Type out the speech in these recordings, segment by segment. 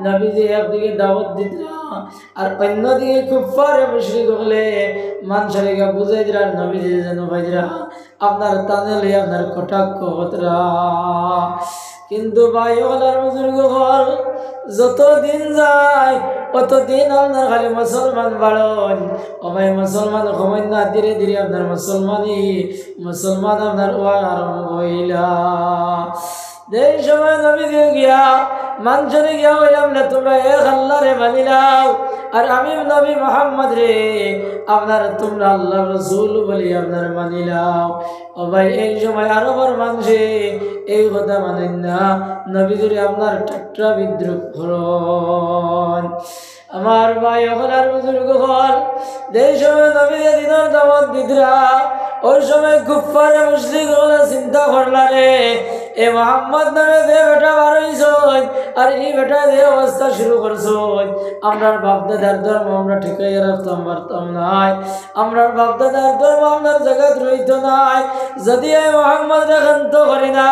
নবীজি একদিকে দাওয়াত দিতরা আর অন্যদিকে কুফারে মুশরিক হলে মানুষকে বুঝাই দিরা নবীজি যেন ভাইরা আপনার টানে লই আপনার কটাক্ষ হতরা। কিন্তু ভাই হলার বুজুর্গ হল যত দিন যায় ততদিন আপনার খালি মুসলমান বাড়ন। ও ভাই মুসলমান সময় না ধীরে ধীরে আপনার মুসলমান আপনার ওয়ার আরম্ভ হইলা। এই সময় নবী গিয়া মানুষরে গিয়া হইলাম না তোমরা এক আল্লাহ রে মানিলাও আর আমি নবী মোহাম্মদ রে আপনার তোমরা আল্লাহ রসুল বলি আপনার মানিলাও। ও ভাই এই সময় আরবার মানুষে এই কথা মানেন না, নবী জুড়ে আপনার ঠাট্টা বিদ্রুপ করন। আমার ভাই ওখানার বুজুর্গ হল যেই সময় নবী দিনের দাওয়াত দিতরা ওই সময় কুফারে মুশরিক হলে চিন্তা করলা রে এ মোহাম্মদ নামে যে বেটা বার হইছ আর এই বেটা যে অবস্থা শুরু করছ, আমরার বাপদাদার ধর্ম আমরা ঠিকাই রাখতাম পারতাম নাই, আমরার বাপদাদার ধর্ম আপনার জায়গাত রইত নাই। যদি এই মোহাম্মদ রে শান্ত করি না,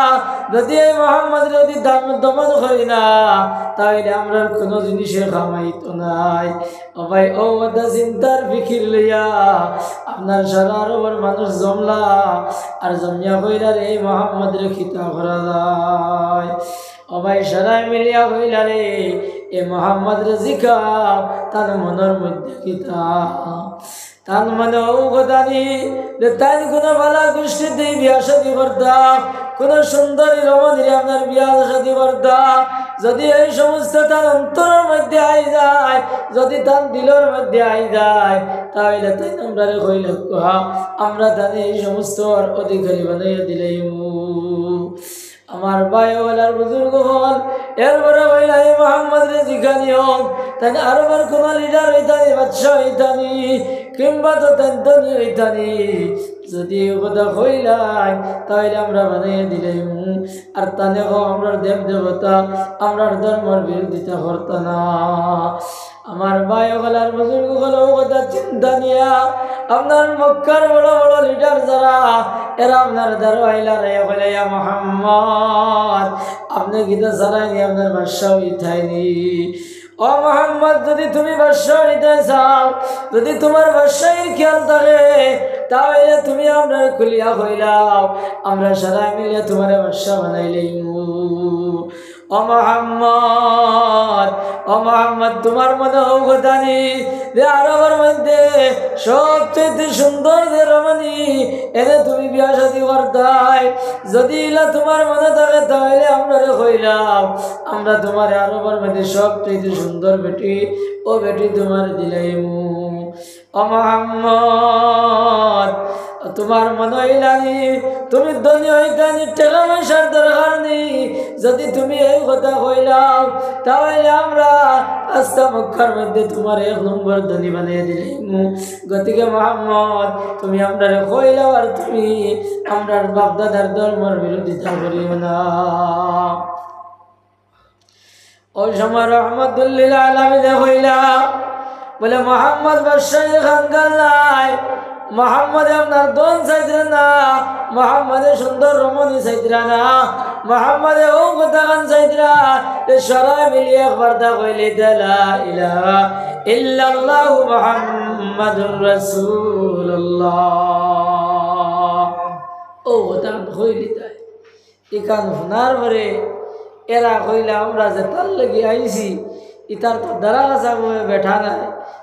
যদি এই মোহাম্মদ যদি দমন করি না, তাইলে আমরা কোনো জিনিসের খামাইত নাই। ও ভাই ও কথা চিন্তার ফিকির লইয়া আপনার সারা আরবের মানুষ জমলা আর জমিয়া কইলার এই মোহাম্মদ রে খিতা করা যায়। ও ভাই সারাই মিলিয়া কইলা রে এ মোহাম্মদ রে জিকা তার মনের মধ্যে খিতা তার মানে ও কথা নি তাই কোনো ভালা গোষ্ঠীতে বিয়া শাদী করতাম, কোন সুন্দরী রমণীরে আপনার বিয়া শাদী করতাম। যদি এই সমস্ত তার অন্তরের মধ্যে আই যায়, যদি তার দিলের মধ্যে আই যায়, তাহলে তাই আমরা কইলে আমরা তাদের এই সমস্ত অধিকারী বানাইয়া দিলেই। আমার ভাই ওলার বুজুর্গ হল এরপরে বইলা এই মোহাম্মদ রে জিজ্ঞানি হোক তাই আরবার কোন লিডার হইতানি বাদশাহ হইতানি কিংবা তো তেন্তনি হইতানি, যদি কথা কইলাই তাহলে আমরা বানাইয়া দিলাই। আর তানে আমরা দেব দেবতা আমরার ধর্মের বিরোধিতা করত না। আমার ভাই ওলার বুজুর্গ হল কথা চিন্তা নিয়া আপনার মক্কার বড় বড় লিডার যারা এরা আপনার দারোয়াইলা রে বলে মোহাম্মদ আপনি গীতা ছাড়াইনি আপনার বাদশাহ হইতাইনি। ও মোহাম্মদ যদি তুমি বাদশাহ হইতে চাও, যদি তোমার বাদশাহীর খেয়াল থাকে, তাহলে তুমি আমরা খুলিয়া হইলাও, আমরা সারা মিলিয়া তোমার বাদশাহ বানাইলেই। ও মোহাম্মদ তোমার মনে অবদানি যে আরবের মধ্যে সবচেয়ে সুন্দর যে রমণী এনে তুমি বিয়া শাদী করতাই, যদি ইলা তোমার মনে থাকে তাহলে আমরা কইলাম আমরা তোমার আরবের মধ্যে সবচেয়ে সুন্দর বেটি ও বেটি তোমার দিলাইমু। ও মোহাম্মদ তোমার মনে হইলানি তুমি ধনী হইতানি টাকা পয়সার দরকার নেই, যদি তুমি এই কথা কইলাও তাহলে আমরা আস্তা মক্কার মধ্যে তোমার এক নম্বর ধনী বানিয়ে দিলাম। গতিকে মোহাম্মদ তুমি আমরা কইলাও আর তুমি আমরা বাপদাদার ধর্মের বিরোধিতা করিও না। ওই সময় রহমতুল্লিল আলামিনে হইলা বলে মোহাম্মদ বাদশাহ খানগাল নাই, মোহাম্মদে আপনার দন চাইতে না, মোহাম্মদে সুন্দর রমণী চাইতে না, মোহাম্মদে ও কথা গান চাইতে সরাই মিলিয়ে একবার তা কইলে লা ইলাহা ইল্লাল্লাহু মুহাম্মাদুর রাসূলুল্লাহ। ও কথা কইলি তাই ইকান শোনার পরে এরা কইলে আমরা যে তার লেগে আইছি ইতার তো দাঁড়া যাবো বেঠা নাই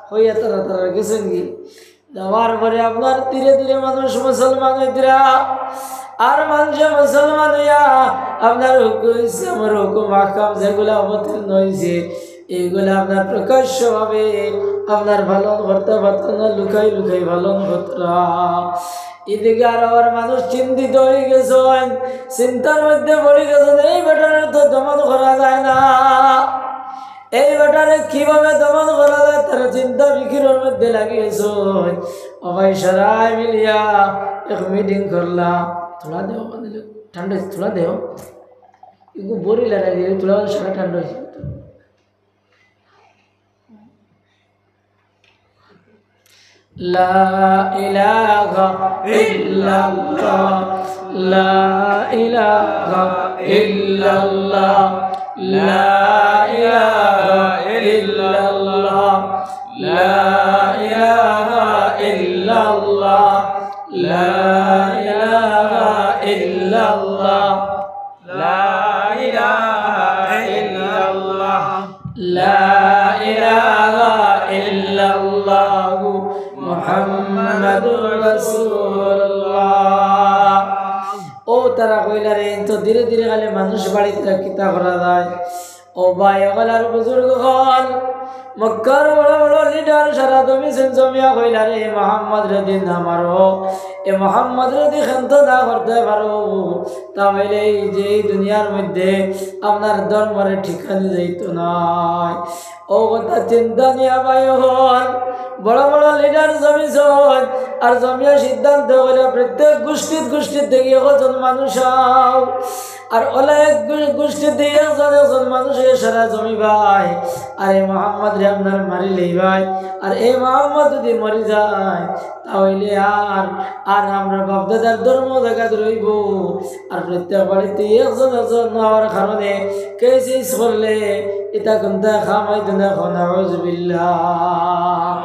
হইয়া তারা তারা গেছেন কি যাওয়ার পরে আপনার ধীরে ধীরে মানুষ মুসলমান হইতরা আর মানুষে মুসলমান হইয়া আপনার আমার হুকুম আহকাম যেগুলো অবতীর্ণ হয়েছে এইগুলো আপনার প্রকাশ্যভাবে আপনার পালন করতে পারত না, লুকাই লুকাই পালন করতরা। এদিকে আর মানুষ চিন্তিত হয়ে গেছেন, চিন্তার মধ্যে পড়ে গেছেন এই বেটারে তো দমন করা যায় না, এই বেটারে কিভাবে দমন করা যায় তারা চিন্তা বিকিরের মধ্যে লাগিয়েছে। সবাই সারাই মিলিয়া এক মিটিং করলাম, থোড়া দেও মানে ঠান্ডা থোড়া দেও একটু বড়ি লাগাই দিয়ে তোলা সারা ঠান্ডা হয়েছে। লা ইলাহা ইল্লাল্লাহ লা ইলাহা ইল্লাল্লাহ লা ইলাহা লা ইলাহা ইল্লাল্লাহু মুহাম্মাদুর রাসূলুল্লাহ। ও তারা কইলা রে তো ধীরে ধীরে খালি মানুষ বাড়িতে কিতা করা যায়। ও ভাই ওগলার বুজুর্গ হল মক্কার বড় বড় লিডার সারা তুমি জমিয়া কইলা রে মোহাম্মদ রে না মারো, এ মোহাম্মদ রে খান্ত না করতে পারো তাহলে এই যে দুনিয়ার মধ্যে আপনার ধর্মের ঠিকানা যাইত নাই। ও কথা চিন্তা নিয়া ভাই হল বড় বড় লিডার জমিছন আর জমিয়া সিদ্ধান্ত হইলে প্রত্যেক গোষ্ঠীর থেকে একজন মানুষ আও আর অনেক গোষ্ঠীর থেকে একজন মানুষের সারা জমি ভাই আর এই মোহাম্মদ রে আপনার মারিলেই ভাই আর এই মোহাম্মদ যদি মরি যায় তাহলে আর আমরা বাপদাদার ধর্ম জায়গা রইব। আর প্রত্যেক বাড়িতে একজন হওয়ার কারণে কেসিস করলে এটা কোনটা খামাইতো না নাউযুবিল্লাহ।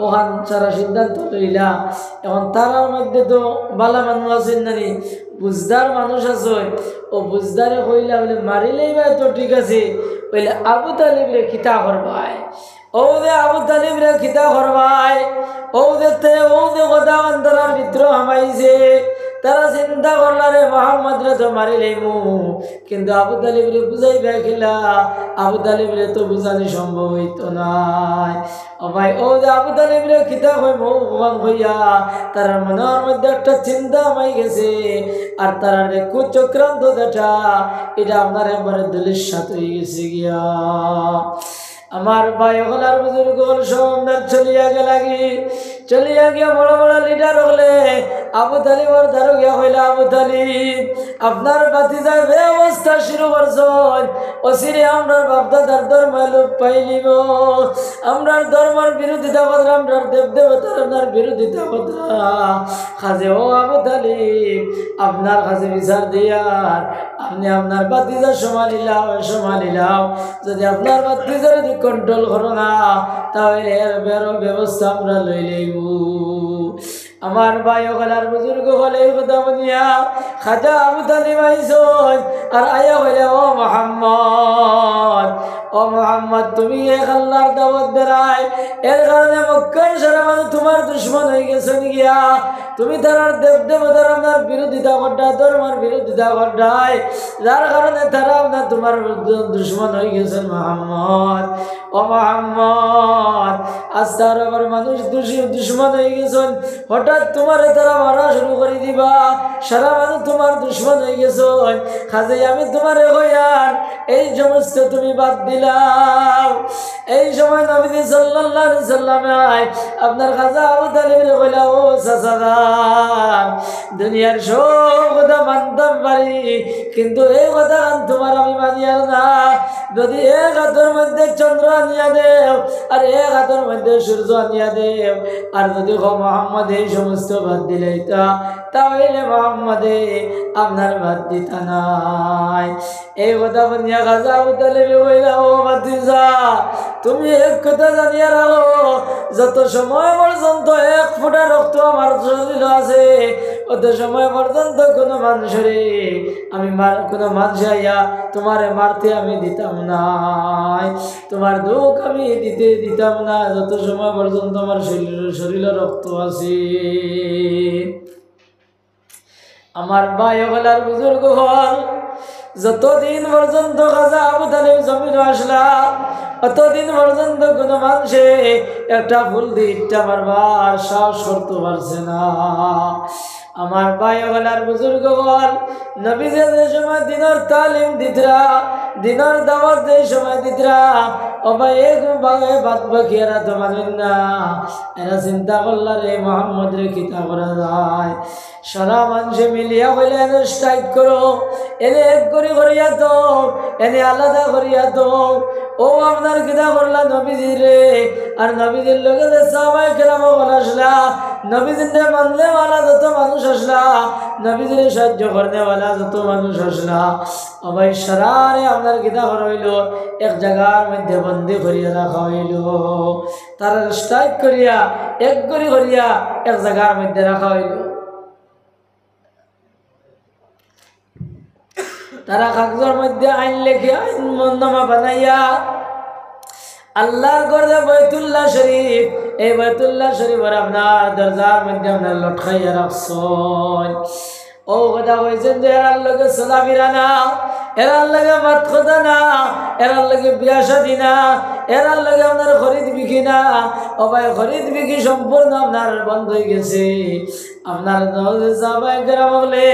ওখান সারা সিদ্ধান্ত লইলা এখন তারার মধ্যে তো বালা মানুষ আছেন নানি বুঝদার মানুষ আছে। ও বুঝদারে কইলা বলে মারিলেই ভাই তো ঠিক আছে বলে আবু তালিব রে খিতা করবাই। ও দে আবু তালিব রে খিতা করবাই। ও দে কথা অন্তরার ভিতর হামাইছে। তারা চিন্তা করলা রে মোহাম্মদ রে তো মারিলেই কিন্তু আবু তালিব রে বুঝাইবে খেলা আবু তালিব রে তো বুঝানি সম্ভব হইতো নাই। ও ভাই ও যে আবু তালিব রে খিতা হই ভগবান হইয়া তার মনের মধ্যে একটা চিন্তা হয়ে গেছে আর তারা দেখো চক্রান্ত দেখা এটা আপনার একবারে দলির সাথে হয়ে গেছে গিয়া। আমার ভাই হল আর বুজুর্গ হল সন্ধ্যার চলিয়া গিয়া বড় বড় লিডার হলে আবু তালিবর দ্বারো গিয়া হইলা আবু তালিব আপনার বাতিজার বে অবস্থা শুরু করছেন অসিরে আমরার বাপদাদার ধর্ম লোপ পাইলিব আমরার ধর্মের বিরোধিতা কথা আমরার দেবদেবতার বিরোধিতা কথা খাজে ও আবু তালিব আপনার কাছে বিচার দিয়ার আপনি আপনার বাতিজার সমালিলাও যদি আপনার বাতিজার যদি কন্ট্রোল করো না তাহলে এর বেরো ব্যবস্থা আমরা লই লইব। আমার ভাই ওখালার বুজুর্গ হলে এই কথা বলিয়া খাজা আবু তালিব আইসন আর আয়া হইলে ও মোহাম্মদ তুমি এক আল্লাহর দাওয়াত দেরাই এর কারণে মক্কার সারা মানুষ তোমার দুশ্মন হয়ে গেছে গিয়া তুমি তার দেবদেবতার আপনার বিরোধিতা করটা ধর্মের বিরোধিতা করটাই যার কারণে তারা আপনার তোমার দুশ্মন হয়ে গেছেন মোহাম্মদ। ও মোহাম্মদ আজ তার আবার মানুষ দুশ্মন হয়ে গেছেন হঠাৎ তোমার তারা মারা শুরু করে দিবা সারা মানুষ তোমার দুশ্মন হয়ে গেছেন খাজে আমি তোমার হইয়ার এই সমস্ত তুমি বাদ দিলাম। এই সময় নবী সাল্লাল্লাহু আলাইহি সাল্লাম আপনার খাজা আবু তালিব কইলা ও চাচা দুনিয়ার সব কথা মানতাম পারি কিন্তু এই কথা তোমার আমি মানিয়ার না। যদি এক হাতের মধ্যে চন্দ্র আনিয়া দেও আর এক হাতের মধ্যে সূর্য আনিয়া দেও আর যদি মোহাম্মদ এই সমস্ত বাদ দিলে তাহলে মোহাম্মদে আপনার বাদ দিতা নাই। এই কথা বলিয়া খাজা আবু তালিব কইলা ও ভাতিজা তুমি এক কথা জানিয়া রাখো যত সময় পর্যন্ত এক ফোঁটা রক্ত আমার শরীর আছে অত সময় পর্যন্ত কোনো মানুষের আমি কোনো মানুষ আইয়া তোমারে মারতে আমি দিতাম না তোমার দুঃখ আমি দিতাম না যত সময় পর্যন্ত আমার শরীরে রক্ত আছে। আমার ভাই হলার বুজুর্গ হল যতদিন পর্যন্ত খাজা আবু তালিব জমিন আসলা অতদিন পর্যন্ত কোনো মানুষে একটা ফুল দিকটা মারবার সাহস করতে পারছে না। আমার ভাই হলার বুজুর্গ হল নবীজি যে সময় দিনের তালিম দিতরা দিনের দাওয়াত যে সময় দিতরা ও ভাই এক ভাগে বাদ বাকিয়ারা তো মানেন না এরা চিন্তা করলা রে মোহাম্মদ রে কিতা করা যায় সারা মানুষে মিলিয়া হইলে এনে স্ট্রাইক করো এনে এক করে করিয়া তো এনে আলাদা করিয়া তো ও আপনার কিতা করলা নবীজি রে আর নবীজির লোকে যে সাহাবায়ে কেরাম আসলা নবীজিরে মানলে ওয়ালা যত মানুষ আসলা নবীজিরে সাহায্য করতে ওয়ালা যত মানুষ আসলা ও ভাই সারারে আপনার কিতা করা হইল এক জায়গার মধ্যে বন্দি করিয়া রাখা হইল তার স্ট্রাইক করিয়া এক করে করিয়া এক জায়গার মধ্যে রাখা হইল। তারা কাগজের মধ্যে আইন লেখে আইন নামা বানাইয়া আল্লাহর ঘর যে বাইতুল্লাহ শরীফ, এই বাইতুল্লাহ শরীফের আপনার দরজার মধ্যে আপনার লটকাইয়া রাখছেন। ও কথা হয়েছেন যে এরার লগে চলাফেরা না, এরার লগে মাত কথা না, এরার লগে বিয়া শাদী না, এরার লগে আপনার খরিদ বিক্রি না। ও ভাই খরিদ বিক্রি সম্পূর্ণ আপনার বন্ধ হয়ে গেছে। আপনার সাহাবায়ে বলে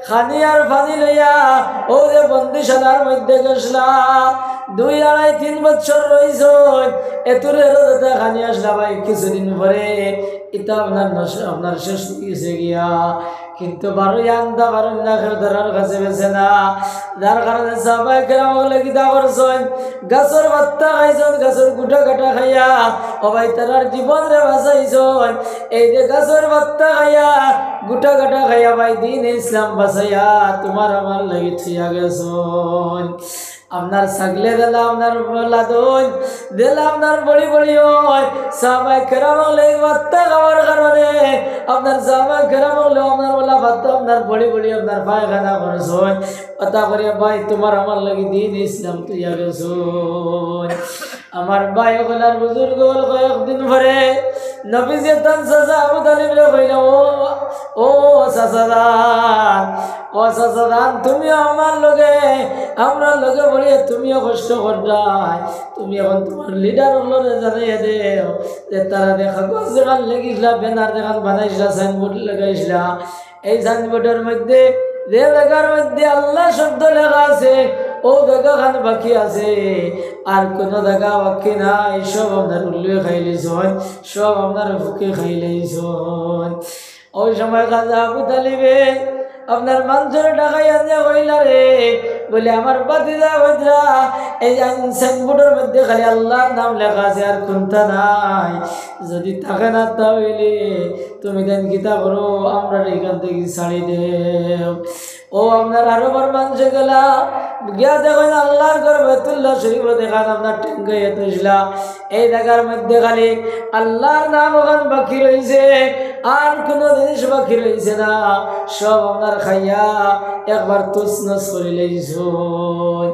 খানি আর ফানি লইয়া ও যে বন্দিশালার মধ্যে গেছলা 2, 2.5, 3 বছর রইছ, এতুর এরোতে খানি আসলা ভাই কিছুদিন পরে এটা আপনার শেষ গেছে গিয়া। কিন্তু বারোই আন্দা বারোই না খেয়ে ধরার কাছে বেছে না, যার কারণে সাহাবায়ে কেরাম বলে কিতা করছেন, গাছের পাত্তা খাইছেন, গাছের গুটা কাটা খাইয়া ও ভাই তার জীবন রে বাঁচাইছেন। এই যে গাছের পাত্তা খাইয়া গুটা কাটা খাইয়া ভাই দিন ইসলাম বাঁচাইয়া তোমার আমার লাগি থিয়া গেছেন। আপনার ছাগলে দিলা, আপনার লাদন দিলা, আপনার বড়ি বড়ি হয়। সাহাবায়ে কেরাম বলে পাত্তা খাওয়ার কারণে আপনার সাহাবায়ে কেরাম বলে আপনার বলা পাত্তা আপনার বড়ি বড়ি আপনার পায়খানা করছেন। কথা করে ভাই তোমার আমার লাগি দিন ইসলাম তুইয়া গেছেন। আমার ভাই ওগুলার বুজুর্গ হল কয়েকদিন পরে নবীজি তান চাচা আবু তালিবরে কইল, ও চাচাদান, ও চাচাদান তুমিও আমার লগে আমরা লগে বলিয়ে তুমিও কষ্ট করলাই, তুমি এখন তোমার লিডার হলো জানাইয়া দেও যে তারা দেখা গছ দেখান লেগিসলা, ব্যানার দেখান বানাইসলা, সাইনবোর্ড লাগাইসলা। এই সাইনবোর্ডের মধ্যে যে জায়গার মধ্যে আল্লাহ শব্দ লেখা আছে ও জায়গা খান বাকি আছে, আর কোনো জায়গা বাকি নাই। সব আপনার উল্লে খাইলেছেন, সব আপনার বুকে খাইলেছেন। ওই সময় খাজা আবু তালিবে আপনার মানুষের টাকাই আনিয়া কইলা রে বলে আমার বাতিজা হইতরা এই সাইনবোর্ডের মধ্যে খালি আল্লাহর নাম লেখা আছে আর কোনটা নাই, যদি থাকে না তাহলে তুমি দেন গীতা করো, আমরা এখান থেকে ছাড়ি দেব। ও আপনার আরো বার মানুষে গেলা গিয়া দেখেন আল্লাহর ঘর বাইতুল্লাহ শরীফ দেখান আপনার টেঙ্গাইয়া তুইলা, এই জায়গার মধ্যে খালি আল্লাহর নাম ওখান বাকি রয়েছে, আর কোনো জিনিস বাকি রয়েছে না। সব আপনার খাইয়া একবার তুসনস করে লইছুন।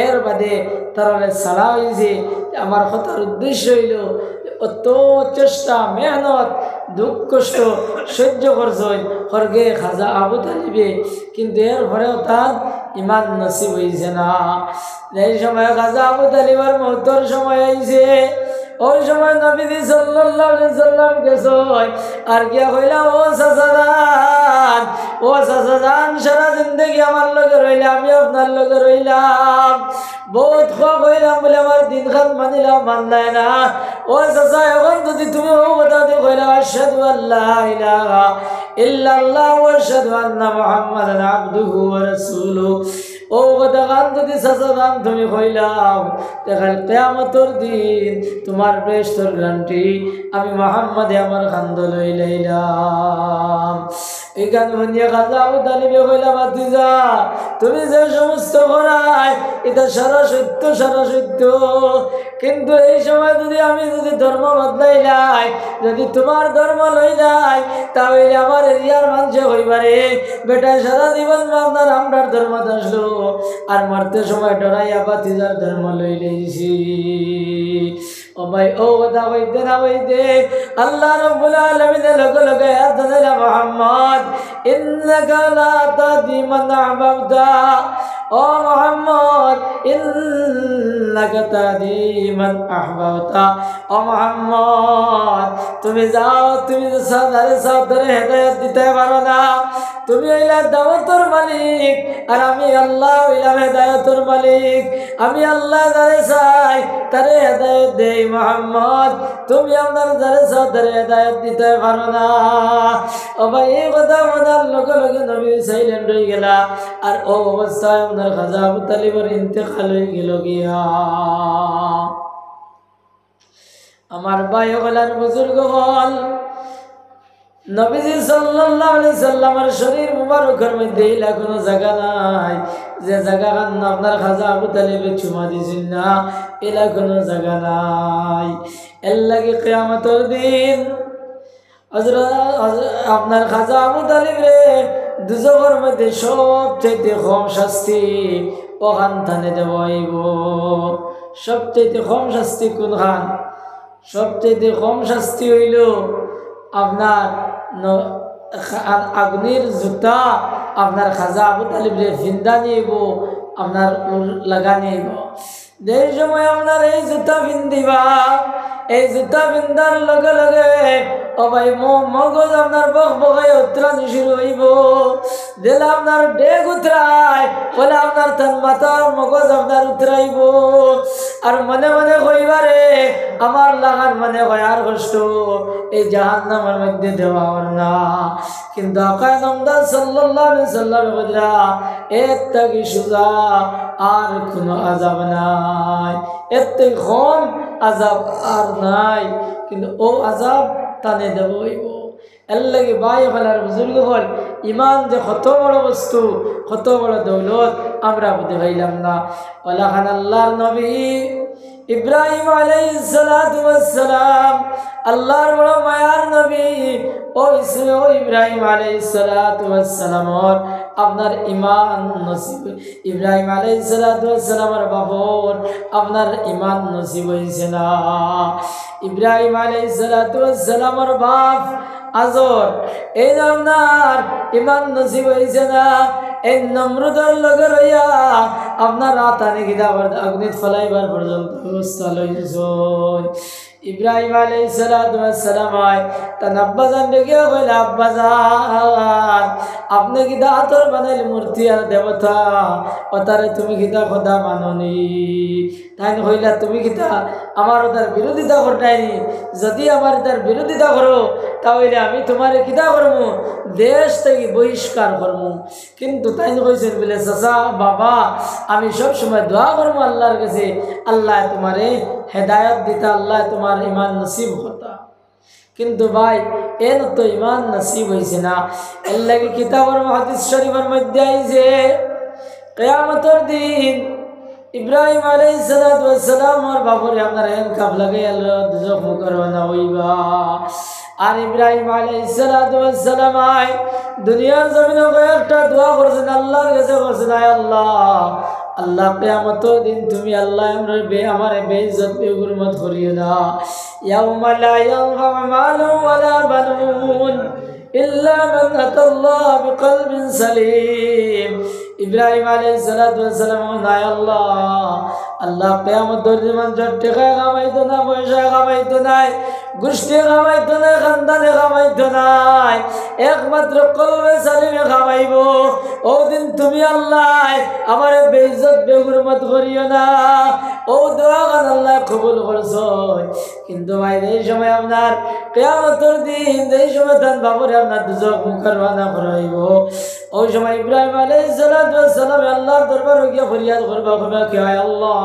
এর বাদে তারা ছাড়া হয়েছে। আমার কথার উদ্দেশ্য হইল অত চেষ্টা মেহনত দুঃখ কষ্ট সহ্য করছেন হরগে খাজা আবু তালিবে, কিন্তু এর পরেও তার ইমান নসিব হয়েছে না। এই সময় খাজা আবু তালিবের মহত্তর সময় আইছে, ওই সময় নবীজি সাল্লাল্লাহু আলাইহি সাল্লাম গেছে আর গিয়া কইলা, ও চাচাজান, ও চাচাজান সারা জিন্দগি আমার লগে রইলা, আমি আপনার লগে রইলাম, বহুত খোয়া কইলাম বলে আমার দিন খান মানিলাম, মানলাই না। ও চাচা এখন যদি তুমি ও কথা দিয়ে কইলা আশহাদু আল্লা ইলাহা ইল্লাল্লাহ ওয়া আশহাদু আন্না মুহাম্মাদান আবদুহু ওয়া রাসূলুহু, ও কথা গান যদি চাচাজান তুমি কইলাম দেখাল কিয়ামতের দিন তোমার বেহেশতের গ্যারান্টি আমি মুহাম্মদে আমার খান্দ লইলাম। এই গান শুনিয়া খাজা আবু তালিবে কইলা, ভাতিজা তুমি যে সমস্ত করাই এটা সারা সত্য, সারা সত্য, কিন্তু এই সময় যদি আমি যদি ধর্ম বদলাইলাই, যদি তোমার ধর্ম লইলাই, তাহলে আমার এরিয়ার মানুষে হইবারে বেটা সারা জীবন আপনার আমরার ধর্ম আসলো, আর মারতে সময় ডরাইয়া ভাতিজার ধর্ম লইলেছি। ও ভাই ও কথা হইতে না হইতে আল্লাহ রাব্বুল আলামিনের লগে লগে আদানা মুহাম্মদ ইন্নাকা লা তাহদি মান আহবাবতা, ও মুহাম্মদ ইন্নাকা তাহদি মান আহবাবতা, ও মুহাম্মদ তুমি যাও, তুমি সাদারে হেদায়েত দিতে পারো না, তুমি হইলা দাওয়াতের মালিক আর আমি আল্লাহ হইলাম হেদায়েতের মালিক, আমি আল্লাহ যারে চাই তারে হেদায়েত দেই। মুহাম্মদ তুমি আপনার যারে চাও তারে হেদায়েত দিতে পারো না। ও ভাই এই কথা বলার লগে লগে নবী সাইলেন্ট হয়ে গেলা, আর ও অবস্থায় আপনার খাজা আবু তালিবের ইন্তেকাল হয়ে গেল গিয়া। আমার ভাই ওগুলার বুজুর্গ হল নবীজি সাল্লাল্লাহু আলাইহি সাল্লামের শরীর মুবারকের মধ্যে ইলা কোনো জায়গা নাই যে জায়গা আপনার খাজা আবু তালিবে চুমা দিছেন না, ইলা কোনো জায়গা নাই। এর লাগে কিয়ামতের দিন আপনার খাজা আবু তালিব রে দুজকের মধ্যে সবচেয়ে কম শাস্তি ওখান থানে দেওয়াইব। সবচেয়ে কম শাস্তি কোন খান? সবচেয়ে কম শাস্তি হইল আপনার আগ্নির জুতা আপনার খাজা আবু তালিবরে ফিন্দা নিব, আপনার লাগা নিব। যে সময় আপনার এই জুতা ফিন্দিবা, এই জুতা ফিন্দার লগে লগে ও ভাই মগজ আপনার বক বকাই উত্তরানি শুরু হইব। দিলে আপনার ডেগ উতরায়, বলে আপনার তার মাথার মগজ আপনার উতরাইব। আর মনে মনে কইবারে আমার লাগার মানে আর কষ্ট এই জাহান্নামের মধ্যে দেওয়ার না। কিন্তু আকায় নামদার সাল্লাল্লাহু আলাইহি সাল্লাম বদরা এর থেকে সোজা আর কোনো আযাব নাই, এর থেকে কম আযাব আর নাই। কিন্তু ও আযাব টানে দেব হইব। এর লাগে ভাই ফেলার বুজুর্গ হল ইমান যে কত বড় বস্তু, কত বড় দৌলত আমরা বুঝতে পাইলাম না। ওলাখান আল্লাহর নবী ইব্রাহিম আলাইহিস সালাতু ওয়াস সালাম, আল্লাহর বড় মায়ার নবী ও ইব্রাহিম আলাইহিস সালাতু ওয়াস সালাম আপনার ইমান নসিব, ইব্রাহিম আলাইহিস সালাতু ওয়াস সালামের বাবর আপনার ইমান নসিব হইছে না। ইব্রাহিম আলাইহিস সালাতু ওয়াস সালামের বাপ আজর এই আপনার ইমান নসিব হইছে না। এই নমরুদের লগে রইয়া আপনার রাতানি গিদাবার অগ্নিত ফলাইবার পর্যন্ত ব্যবস্থা লইছেন। ইব্রাহিম আলাইহিস সালাতু ওয়াস সালাম তার আব্বাজান ডেকে কইলা, আব্বাজান আপনি কিতা আতর বানাইল মূর্তি আর দেবতা, ওতারে তুমি কিতা খোদা মাননি? তাই কইলা তুমি কিতা আমার ওটার বিরোধিতা করতাইনি? যদি আমার তার বিরোধিতা করো তাহলে আমি তোমার কিতা করবো? দেশ থেকে বহিষ্কার করবো। কিন্তু তাই কইছেন বলে চাচা বাবা আমি সব সময় দোয়া করবো আল্লাহর কাছে, আল্লাহ তোমারে হেদায়ত দিতা, আল্লাহ তোমার ইমান নসিব করতা। কিন্তু ভাই এন তো ইমান নসিব হয়েছে না। এর লাগে কিতাবের হাদিস শরীফের মধ্যে আইছে কিয়ামতের দিন ইব্রাহিম আলাইহিস সালাতু ওয়াস সালাম আর বাবরে আপনার হ্যান্ডকাপ লাগাই আল্লাহ দুজক মুকরবানা হইবা। আর ইব্রাহিম আলাইহিস সালাতু ওয়াস সালাম দুনিয়ার জমিনে কয়েকটা দোয়া করছেন আল্লাহর কাছে, করছেন আয় আল্লাহ, আল্লাহ কিয়ামতের দিন তুমি আল্লাহ আমার বেইজ্জত বেগুরমত করিও না। ইয়াউমা লা ইয়ানফাউ মালুন ওয়ালা বানুন ইল্লা মান আতাল্লাহ বিকলবিন সালিম। ইব্রাহিম আলাইহিস সালাতু ওয়াস সালাম আয় আল্লাহ, আল্লাহ কিয়ামতের দিন মানুষ টাকা কামাইতো না, পয়সা কামাইতো নাই, গোষ্ঠী কামাইতো না, খানদানে কামাইতো নাই, একমাত্র কলবে সালিমে কামাইব। ও দিন তুমি আল্লাহ আমার বেইজ্জত বেগুরমত করিও না। ও দোয়া গান আল্লাহ কবুল করছো। কিন্তু ভাই এই সময় আপনার কিয়ামতের দিন, এই সময় তার বাবুরে আপনার দুজক মুকরবানা করাইব। ওই সময় ইব্রাহিম আলাইহিস সালাতু ওয়াস সালাম আল্লাহর দরবারে গিয়ে ফরিয়াদ করবা, কইবা কি হয় আল্লাহ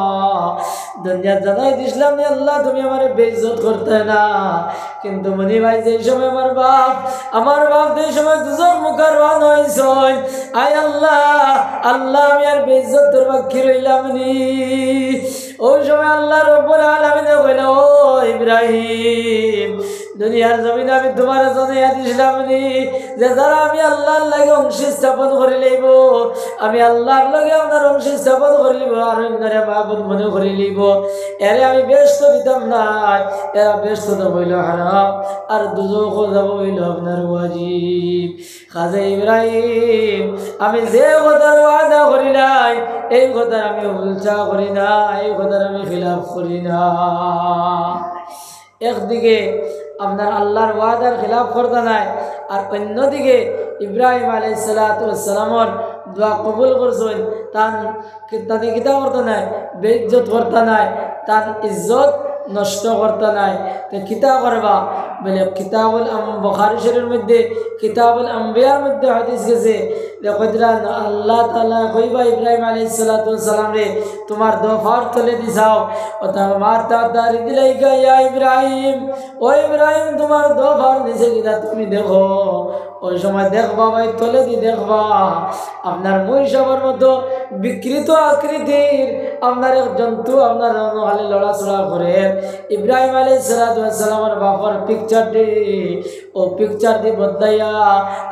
দুনিয়া জানাই দিছিলাম না আল্লাহ তুমি আমারে বেইজ্জত করতে না। কিন্তু মনি ভাই যে সময় আমার বাপ এই সময় দুজক মুকরবানা হইছে, আয় আল্লাহ আল্লাহ আমি আর বেইজ্জত তোর বাকি রইলাম নি। ওই সময় আল্লাহ রব্বুল আলামিন কইলা, ও ইব্রাহিম দুনিয়ার জমিনে আমি তোমার জানাইয়া দিছিলাম নি যে যারা আমি আল্লাহর লাগে অংশ স্থাপন করে লইব, আমি আল্লাহর লগে আপনার অংশ স্থাপন করে লিব আর অন্যরে মাহবুদ মনে করে লিব, এরে আমি ব্যস্ত দিতাম না। এরা ব্যস্ততা হইল হারাম আর দুজক যাব হইল আপনার ওয়াজিব। খাজা ইব্রাহিম আমি যে কথার ওয়াদা করি নাই এই কথার আমি উল্টা করি না, এই কথার আমি খিলাফ করি না। একদিকে আপনার আল্লাহর ওয়াদার খিলাফ করতে নাই, আর অন্যদিকে ইব্রাহিম আলাইহিস সালাতু ওয়াস সালামের দোয়া কবুল করছেন। তানে কিতা করতে নাই, বেইজ্জত করতে নাই, তার ইজ্জত নষ্ট করতে নাই। তো কিতা করবা বলে কিতাবুল বুখারী শরীফের মধ্যে কিতাবুল আম্বিয়ার মধ্যে হাদিস গেছে, আল্লাহ তাআলা কইবা ইব্রাহিম আলাইহিস সালাতু ওয়াস সালাম রে তোমার দফার তলে দিছাও, ও তোমার তাদারি দিলাই গয়া ইব্রাহিম, ও ইব্রাহিম তোমার দফার নিচে কিতা তুমি দেখো, ও ওই সময় দেখবা ভাই তলে দি দেখবা আপনার মহিষাবার মতো বিকৃত আকৃতির আপনার এক জন্তু আপনার হালে লড়াচড়া করে ইব্রাহিম আলাইহিস সালামের বাবার পিকচার দি ও পিকচার দি বদলাইয়া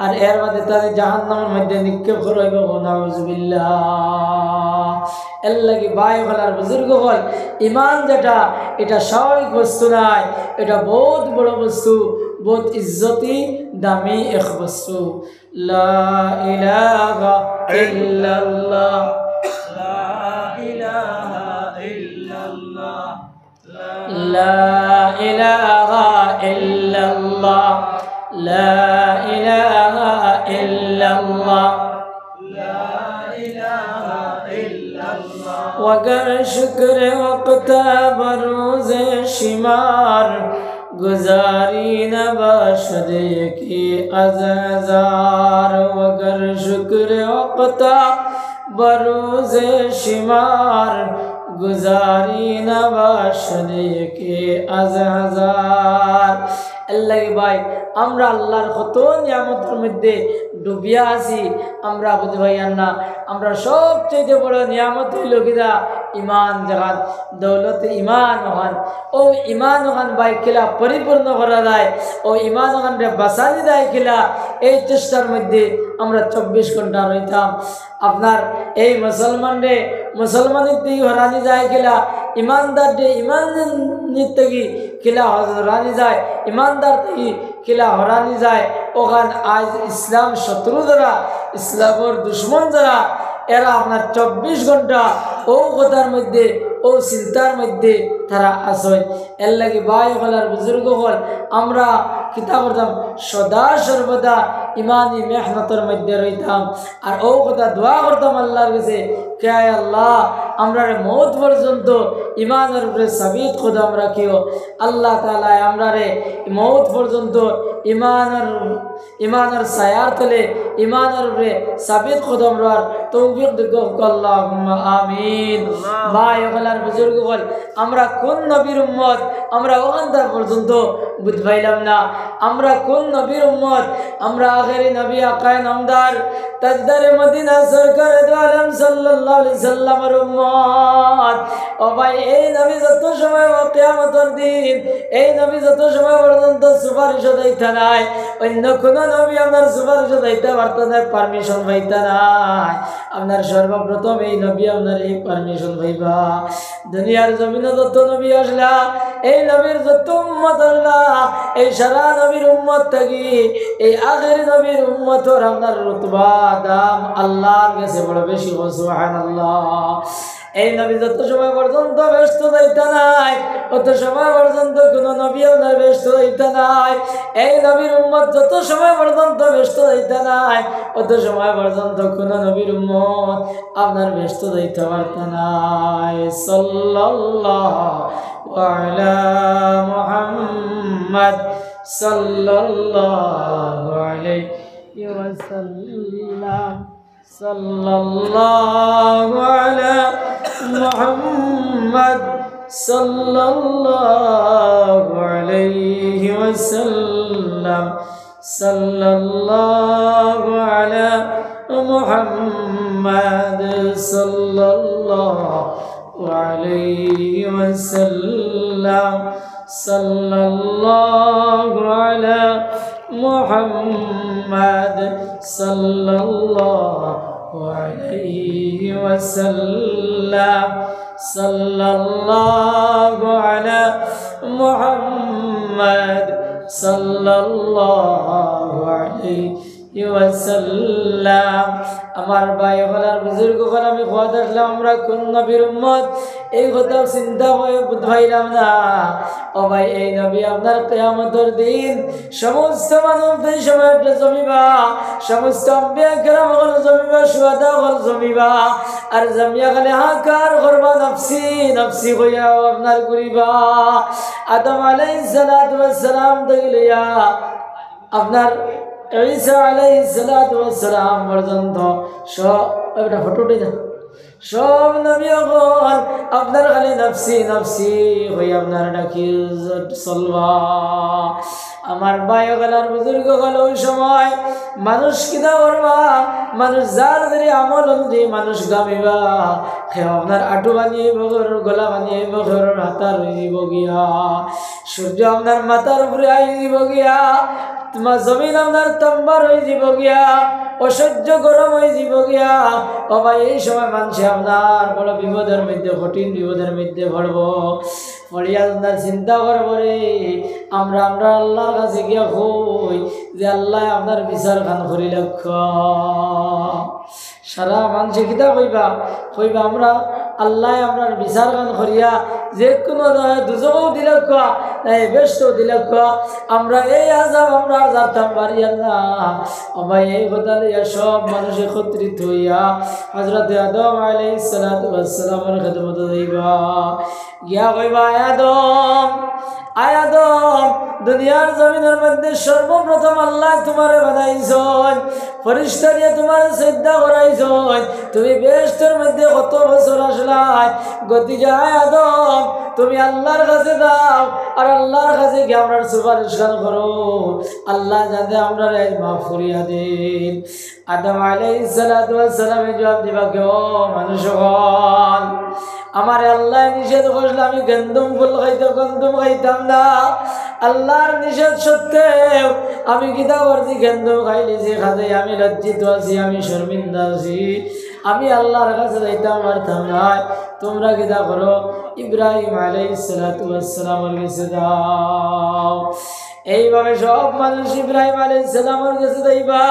আর এর মধ্যে তাদের জাহান্নামের মধ্যে নিক্ষেপ করইব নাউজুবিল্লাহ। এর লাগি ভাই হলার বুজুর্গ হল ইমান যেটা এটা স্বাভাবিক বস্তু নাই, এটা বহুত বড় বস্তু, বহুত ইজ্জতি দামি এক বস্তু। লা ইলাহা ইল্লাল্লাহ লা ইলাহা ইল্লাল্লাহ লা ইলাহা ইল্লাল্লাহ লা ইলাহা ইল্লাল্লাহ वगर शुक्र वक्ता बरोज शिमार गुजारी न बशद की अज़ार वगर शुक्र वक्ता बरोज शिमार गुजारी न बशद की अज़ार। अल्लाह भाई আমরা আল্লাহর কত নিয়ামতের মধ্যে ডুবিয়া আছি আমরা বুঝতে পারি না। আমরা সবচেয়ে বড় নিয়ামত হইল কিনা ইমান জাগাত দৌলতে ইমান ওখান ও ইমান ওখান ভাই খেলা পরিপূর্ণ করা যায় ও ইমান ওখানকে বাঁচানি দেয় খেলা এই চেষ্টার মধ্যে আমরা 24 ঘন্টা রইতাম। আপনার এই মুসলমানের দিকে হরানি যায় খেলা ইমানদার ডে ইমান থেকে খেলা হরানি যায় ইমানদার থেকে খেলা হরানি যায় ওখান আজ ইসলাম শত্রু যারা ইসলামের দুশ্মন যারা এরা আপনার 24 ঘন্টা ও কথার মধ্যে ও চিন্তার মধ্যে তারা আসে। এর লাগে ভাই হলার বুজুর্গ হল আমরা কিতা করতাম সদা সর্বদা ইমানি মেহনতের মধ্যে রইতাম আর ও কথা দোয়া করতাম আল্লাহর কাছে কে আল্লাহ আমরা মৌত পর্যন্ত ইমানের উপরে সাবিত কদম রাখিও। আল্লাহ তাআলা আমরা মৌত পর্যন্ত ইমানের ছায়ার তলে ইমানের উপরে সাবিত কদম রাখার তৌফিক দিও আল্লাহুম্মা আমিন। ভাই হলার বুজুর্গ হল আমরা কোন নবীর উম্মত আমরা ওখানটা পর্যন্ত বুঝ পাইলাম না। আমরা কোন নবীর উম্মত আমরা আখেরি নবী আকায়ে নামদার তাজদারে মদিনা সরকার দু আলম সাল্লাল্লাহু আলাইহি সাল্লামের উম্মত। ও ভাই এই নবী যত সময় কিয়ামতের দিন এই নবী যত সময় পর্যন্ত সুপারিশ দিতে নাই অন্য কোন নবী আপনার সুপারিশ দিতে পারত না, পারমিশন পাইতা নাই। আপনার সর্বপ্রথম এই নবী আপনার এই পারমিশন পাইবা। দুনিয়ার জমিনে যত নবী আসলা এই নবীর যত উম্মত আসলা এই সারা নবীর উম্মত থাকি এই আখেরি নবীর উম্মতর আপনার রুতবা দাম আল্লাহর কাছে বড় বেশি। সুবহানাল্লাহ। এই নবী যত সময় পর্যন্ত ব্যস্ত হইতা নাই অত সময় পর্যন্ত কোন নবী আপনার ব্যস্ত হইতা নাই। এই নবীর উম্মত যত সময় পর্যন্ত ব্যস্ত হইতা নাই অত সময় পর্যন্ত কোন নবীর উম্মত আপনার ব্যস্ত হইতে পারত নাই। সাল্লাল্লাহু আলা মুহাম্মদ সাল্লাল্লাহু আলাইহি ওয়াসাল্লাম সাল্লাল্লাহু আলা মুহাম্মদ সাল্লাল্লাহু আলাইহি ওয়াসাল্লাম সাল্লাল্লাহু আলা মুহাম্মদ সাল্লাল্লাহু আলাইহি ওয়াসাল্লাম সাল্লাল্লাহু আলা মুহাম্মদ সাল্লাল্লাহু আলাইহি ওয়াসাল্লাম সাল্লাল্লাহু আলা মুহাম্মদ সাল্লাল্লাহু আলাইহি ওয়াসাল্লাম। আমার ভাই হলার বুজুর্গ হল আমি কথা আসলাম আমরা কোন নবীর উম্মত এই কথা চিন্তা ভাইলাম না। ও ভাই এই নবী আপনার কিয়ামতের দিন সমস্ত মানবদের সময় জমিবা সমস্ত আম্বিয়া কেরাম হল জমিবা শুহাদা হল জমিবা আর জমিয়া খালি হাকার করবা নফসি নফসি হইয়া আপনার করিবা। আদম আলাইহিস সালাতু ওয়াস সালাম থেকে লইয়া আপনার ঈসা আলাইহিস সালাতু ওয়াস সালাম পর্যন্ত একটা ফটো উঠে সব নবী হল আপনার খালি নফসি নফসি হয়ে আপনার ডাকি চলবা। আমার ভাই গলার বুজুর্গ গল ওই সময় মানুষ কিনা করবা, মানুষ যার ধরে আমল অনুযায়ী মানুষ গামিবা, সে আপনার আঁটু বানিয়ে বগর, গলা বানিয়ে বগর, হাতার হয়ে দিব গিয়া, সূর্য আপনার মাথার উপরে আই দিব গিয়া, তোমার জমিন আপনার তম্বার হয়ে যাব গিয়া, অসহ্য গরম হয়ে যাব গিয়া। ও ভাই এই সময় মানুষে আপনার বড় বিপদের মধ্যে, কঠিন বিপদের মধ্যে পড়ব, পড়িয়া আপনার চিন্তা করবো রে, আমরা আল্লাহর কাছে গিয়া হই যে আল্লাহ আপনার বিচার খান করি লক্ষ্য। সারা মানুষে কিতা কইবা কইবা আমরা আল্লাহ আপনার বিচার খান করিয়া যে কোনো দুজকও দিলক্ষ নাই ব্যস্ত দিলক্ষ, আমরা এই আজাব আমরা যাতাম পারিয়া না। আমার এই কথা লইয়া সব মানুষ একত্রিত হইয়া হযরত আদম আলাইহিস সালাতু ওয়াস সালামের খেদমত দিবা গিয়া কইবা, আদম দুনিয়ার জমিনের মধ্যে সর্বপ্রথম আল্লাহ তোমারে বানাইছেন, ফেরেশতা দিয়ে তোমার শ্রদ্ধা করাইছেন, তুমি বেহেশতের মধ্যে কত বছর আসলাই, গতিকে আদম তুমি আল্লাহর কাছে দাও, আর আল্লাহর কাছে গিয়ে আমরা সুপারিশ করো, আল্লাহ যাতে আমরা মাফ করিয়া দিন। আদম আলাইহিস সালাতু ওয়াস সালামে জবাব দিবা, কেউ মানুষ হল আমার আল্লাহ নিষেধ করলে আমি গন্ধম ফুল গন্ধম খাইতাম না, আল্লাহর নিষেধ সত্ত্বেও আমি কিতা করছি গন্ধম খাইলি যে খাতে আমি লজ্জিত আছি, আমি শর্মিন্দা আছি, আমি আল্লাহর কাছে যাইতাম পারতাম না। তোমরা কিতা করো, ইব্রাহিম আলাইহিস সালাতু ওয়াস সালামের কাছে দাও। এইভাবে সব মানুষ ইব্রাহিম আলাইহিস সালামের কাছে যাইবা,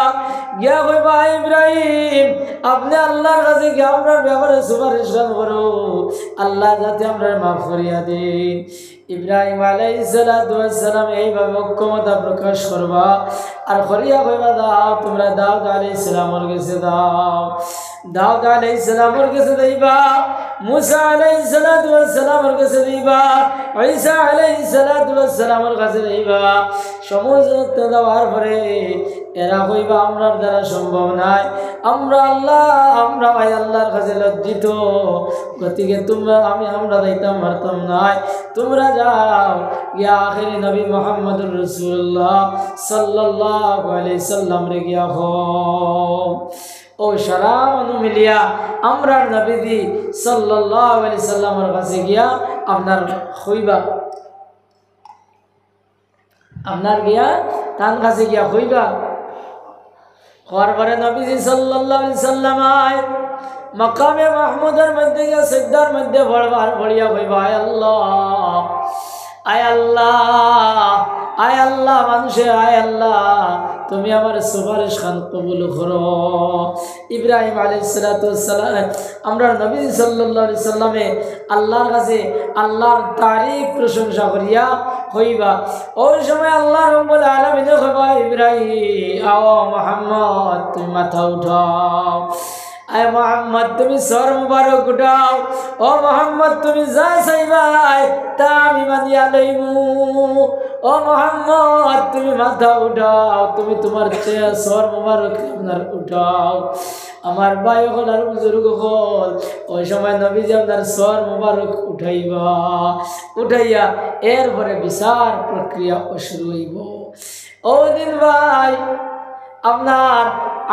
গিয়া কইবা, ইব্রাহিম আপনি আল্লাহর কাছে গিয়া আমরা ব্যাপারে সুপারিশ করো, আল্লাহ যাতে আমরা মাফ করিয়া দিন। ইব্রাহিম আলাইহিস সালাতু ওয়াস সালাম এইভাবে ঐক্যমতা প্রকাশ করবা, আর করিয়া কইবা, দাও তোমরা দাউদ আলাইহিস সালামের কাছে দাও। দাউদ আলাইহিস সালামের কাছে যাইবা, মুসা আলাইহিস সালাতু ওয়াস সালামের কাছে যাইবা, ঈসা আলাইহিস সালাতু ওয়াস সালামের কাছে যাইবা। সমস্ত দেওয়ার পরে এরা কইবা আমরার দ্বারা সম্ভব নাই, আমরা ভাই আল্লাহর কাছে লজ্জিত, গতিকে আমরা যাইতাম পারতাম নাই, তোমরা যাও গিয়া আখিরি নবী মুহাম্মদুর রাসূলুল্লাহ সাল্লাল্লাহু আলাইহি সাল্লাম রে গিয়া হও। ও সারা মানু মিলিয়া আমরার নবীজি সাল্লাল্লাহু আলাইহি সাল্লামের কাছে গিয়া আপনার হইবা, আপনার গিয়া তার কাছে গিয়া হইবা। হওয়ার পরে নবীজি সাল্লাল্লাহু আলাইহি সাল্লাম মাকামে মাহমুদের মধ্যে গিয়া সিজদার মধ্যে পড়িয়া হইবা, আয় আল্লাহ, আয় আল্লাহ, আয় আল্লাহ, মানুষে আয় আল্লাহ তুমি আমার সুপারিশ খান কবুল করো। ইব্রাহিম আলাইহিস সালাতু ওয়াস সালাম আমরা নবী সাল্লাল্লাহু আলাইহি সাল্লামে আল্লাহর কাছে আল্লাহর তারিফ প্রশংসা করিয়া হইবা। ওই সময় আল্লাহ রাব্বুল আলামিন কইবা, ইব্রাহিম আও মুহাম্মদ তুমি মাথা উঠাও, আয় মোহাম্মদ তুমি সর মুবারক উঠাও, ও মোহাম্মদ তুমি যা চাইবাই তা আমি মানিয়া লইমু, ও মোহাম্মদ তুমি মাথা উঠাও, তুমি তোমার সর মুবারক আপনার উঠাও। আমার ভাই হল আর বুজুর্গ হল ওই সময় নবীজি আপনার সর মুবারক উঠাইয়া এরপরে বিচার প্রক্রিয়া শুরু হইব। ও দিন ভাই আপনার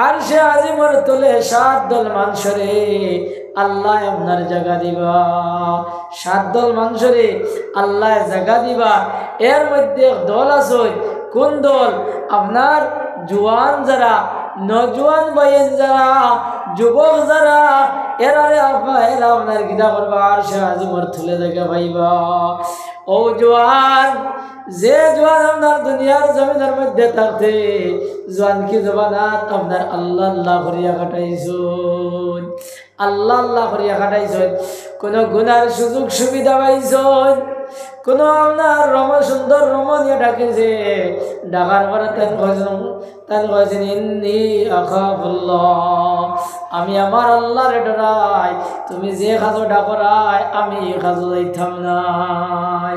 আরশে আজিমের তলে 7 দল মানুষরে আল্লাহ আপনার জায়গা দিবা, 7 দল মানুষরে আল্লাহ জায়গা দিবা। এর মধ্যে দল আছে, কোন দল? আপনার জোয়ান যারা, নজওয়ান বাইন যারা, যুবক যারা, এরা আপনার গীতা করবা আরশে আজিমের তলে জায়গা পাইবা। ও জোয়ান, যে জোয়ান আপনার দুনিয়ার জমিনের মধ্যে থাকতে জোয়ান কি জবানাত আপনার আল্লাহ আল্লাহ করিয়া কাটাইছুন, আল্লাহ আল্লাহ করিয়া কাটাইছুন, কোনো গুনার সুযোগ সুবিধা পাইছুন, কোনো আপনার সুন্দর রমণীয় ডাকিছে, ডাকার পরে তাই কয়েছেন ইন্নী আখাফুল্লাহ, আমি আমার আল্লাহরে ডরাই, তুমি যে কাজও ডাকরাই আমি কাজও যাইতাম নাই।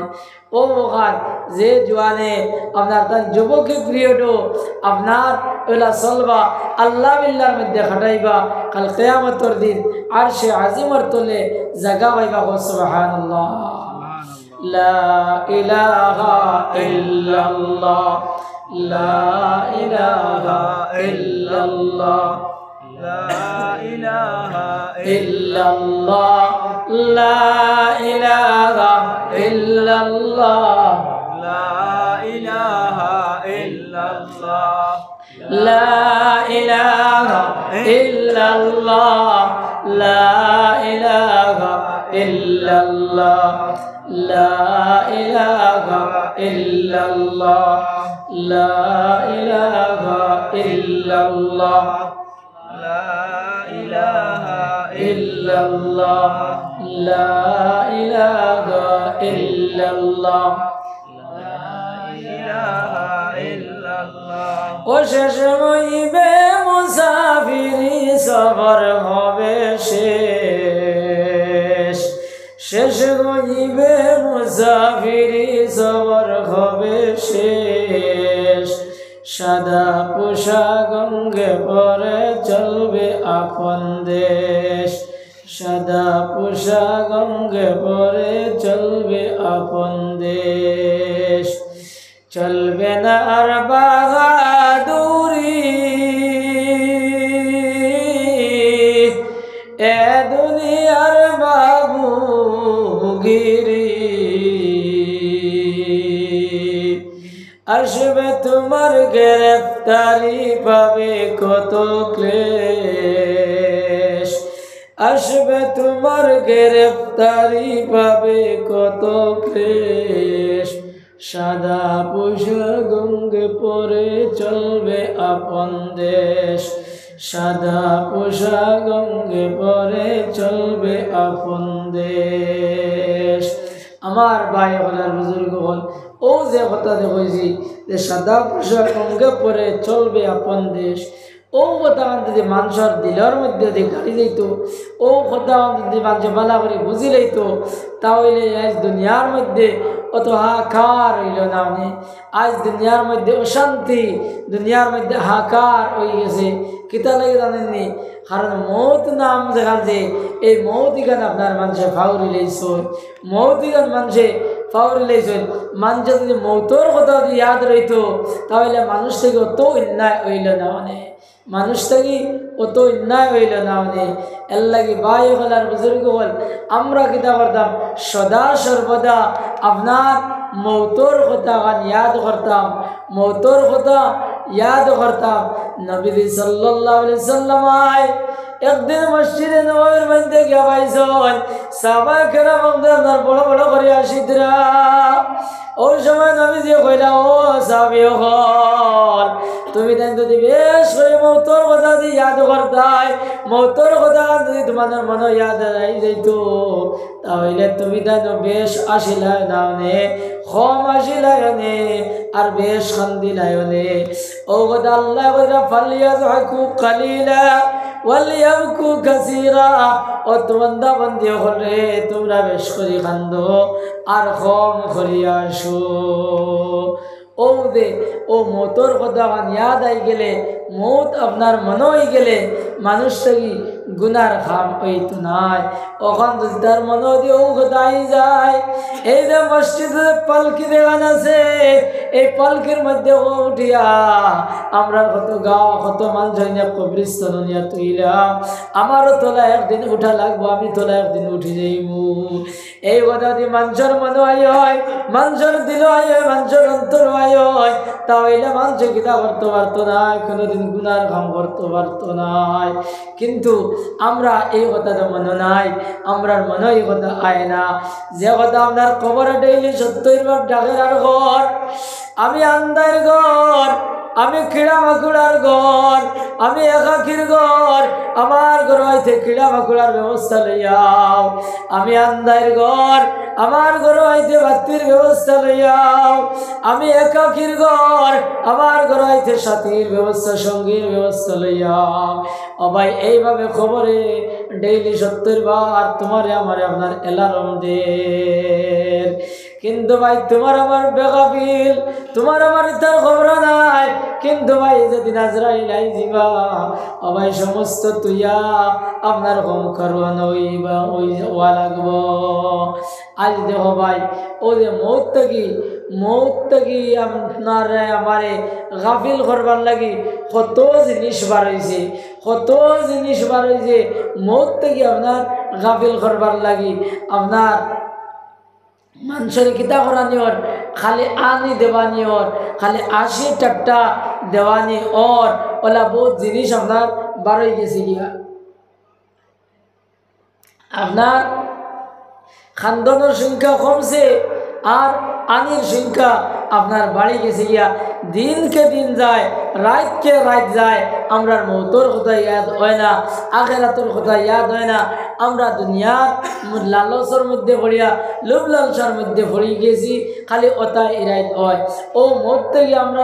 ও বোকার যে জোয়ানে আপনার তার যুবকী পিরিয়ডও আপনার ওলা চলবা, আল্লাহ বিল্লার মধ্যে খাটাইবা, কাল কিয়ামতের দিন আরশে আজিমর তলে জায়গা পাইবা। সুবহানাল্লাহ। লা ইলাহা ইল্লাল্লাহ, লা ইলাহা ইল্লাল্লাহ, লা ইলাহা ইল্লাল্লাহ, লা ইলাহা ইল্লাল্লাহ, লা ইলাহা ইল্লাল্লাহ, লা ইলাহা ইল্লাল্লাহ, লা ইলাহা ইল্লাল্লাহ, লা ইলাহা ইল্লাল্লাহ, লা ইলাহা ইল্লাল্লাহ, লা ইলাহা ইল্লাল্লাহ, লা ইলাহা ইল্লাল্লাহ, লা ইলাহা ইল্লাল্লাহ। ও শেষ হইবে মুসাফিরি সফর হবে শেষ, শেষ হইবে মুসাফিরি সফর হবে শেষ, সাদা পোশাক অঙ্গে পরে চলবে আপন দেশ, সাদা পোশাক অঙ্গে পরে চলবে আপন দেশ, চলবে না আর বাহাদুরি এ দুনিয়ার বাবুগিরি, আসবে তোমার গ্রেফতারি পাবে কত ক্লেশ, আসবে তোমার গ্রেফতারি পাবে কত ক্লেশ, সাদা পোশাক অঙ্গে পরে চলবে আপন দেশ, সাদা পোশাক অঙ্গে পরে চলবে আপন দেশ। আমার ভাই হলার বুজুর্গ হল ও যে কথা দেখছি যে সাদা পোশাক অঙ্গে পরে চলবে আপন দেশ, ও কথা যদি মানুষের দিলের মধ্যে যদি গাড়ি যাইতো, ও কথা যদি মানুষ বালা করে বুঝি লাইত, তাহলে আজ দুনিয়ার মধ্যে অত হাহাকার হইল না। মানে আজ দুনিয়ার মধ্যে অশান্তি, দুনিয়ার মধ্যে হাহাকার হয়ে গেছে। কিতা লাগে জানেননি? কারণ মৌত নাম যেখান যে এই মৌতিগান আপনার মানুষে ফাউরি লাইছ, মৌতিগান মানুষে ফাউরি লাইছ। মানুষের যদি মৌতর কথা যদি ইয়াদ রইতো তাহলে মানুষ থেকে অত অন্যায় হইল না। মানে মানুষ থেকে অত অন্যায় হইল না। মানে এর লাগে ভাই হল আর বুজুর্গ হল আমরা কিতা করতাম, সদা সর্বদা আপনার মৌতর কথা ইয়াদ করতাম, মৌতর কথা ইয়াদ করতাম। নবী সাল্লাল্লাহু আলাইহি সাল্লাম একদিন মসজিদে নববীর মধ্যে গিয়া পাইছেন সাহাবায়ে কেরাম আপনার বড় বড় করে আসিতরা। ওই সময় নবীজি কইলা, ও সাহাবী হল তুমি তাই যদি বেশ করে মৌতর কথা যদি ইয়াদ করতাই, মৌতর কথা যদি তোমাদের মনে ইয়াদ রাই যাইত, তাহলে তুমি তাই বেশ আসিলাই না নে, কম আসিলাই নে, আর বেশ খান্দিলাই নে। ও কথা আল্লাহ কইরা ফালিয়াযহাকু কালিলা ওয়ালিয়াবকু কাসীরা। ও তোমরা বন্দী হলে তোমরা বেশ করে কান্দো আর কম করিয়া আসো। ও দে ও মৌতর কথা ইয়াদ আই গেলে, মৌত আপনার মনে হয়ে গেলে মানুষ থেকে গুনার খাম হইতো নাই। ওখান যদি তার মনে দিয়ে ও কথা আই যায়, এই যে মসজিদে পালকি দেওয়ান আছে, এই পালকির মধ্যে ও উঠিয়া আমরা কত গাঁও কত মানুষ কবরিস্তান নিয়ে তুইলাম, আমারও তোলা একদিন উঠা লাগবো, আমি তোলা একদিন উঠি যাইব। এই কথা যদি মানুষের মনে হয়, মানুষের দিল হয়, মানুষের অন্তর হয়, তাহলে মানুষ কিতা করতে পারতো না, কোনোদিন গুনার কাম করতে পারতো না। কিন্তু আমরা এই কথাটা মনে নাই, আমরা মনে এই কথা আয় না। যে কথা আপনার খবরে ডেইলি 70 বার ডাকের আর ঘর, আমি আন্দার ঘর আমি কিড়া মাকুড়ার ঘর, আমি একাকির ঘর, আমার ঘর হইতে কিড়া মাকুড়ার ব্যবস্থা লইয়াও। আমি আন্দাইর ঘর, আমার ঘর হইতে বাতির ব্যবস্থা লইয়াও। আমি একাকির ঘর, আমার ঘর হইতে সাথীর ব্যবস্থা, সঙ্গীর ব্যবস্থা লইয়াও। ও ভাই এইভাবে খবরে ডেইলি 70 বার তোমারে আমারে আপনার অ্যালার্ম দেন। কিন্তু ভাই তোমার আমার বেগাফিল, তোমার আমার তার খবর নাই। কিন্তু ভাই যেদিন আজরাইল আইজিবা, ও ভাই সমস্ত তুইয়া আপনার কম কারণ হইবা ওয়া লাগবো। আজ দেখো ভাই ও যে মৌত থেকে আপনার আমারে গাফিল করবার লাগি কত জিনিস বার হয়েছে, কত জিনিস বার হয়েছে। মৌত থেকে আপনার গাফিল করবার লাগি আপনার মানুষের কিতা করানি ওর, খালি আনি দেওয়ানি ওর, খালি 80 টাকা দেওয়ানি ওর, ওলা বহুত জিনিস আপনার বার হয়ে গেছে গিয়া। আপনার খানদানের সংখ্যা কমছে আর আনির সংখ্যা আপনার বাড়ি গেছে গিয়া। দিনকে দিন যায়, রাতকে রাত যায়, আমরা মৌতর কথা ইয়াদ হয় না, আখেরাতর কথা ইয়াদ হয় না। আমরা দুনিয়ার লালসর মধ্যে পড়িয়া, লোভ লালসার মধ্যে পড়ি গেছি, খালি ওটা ইরাইত হয়। ও মৌত থেকে আমরা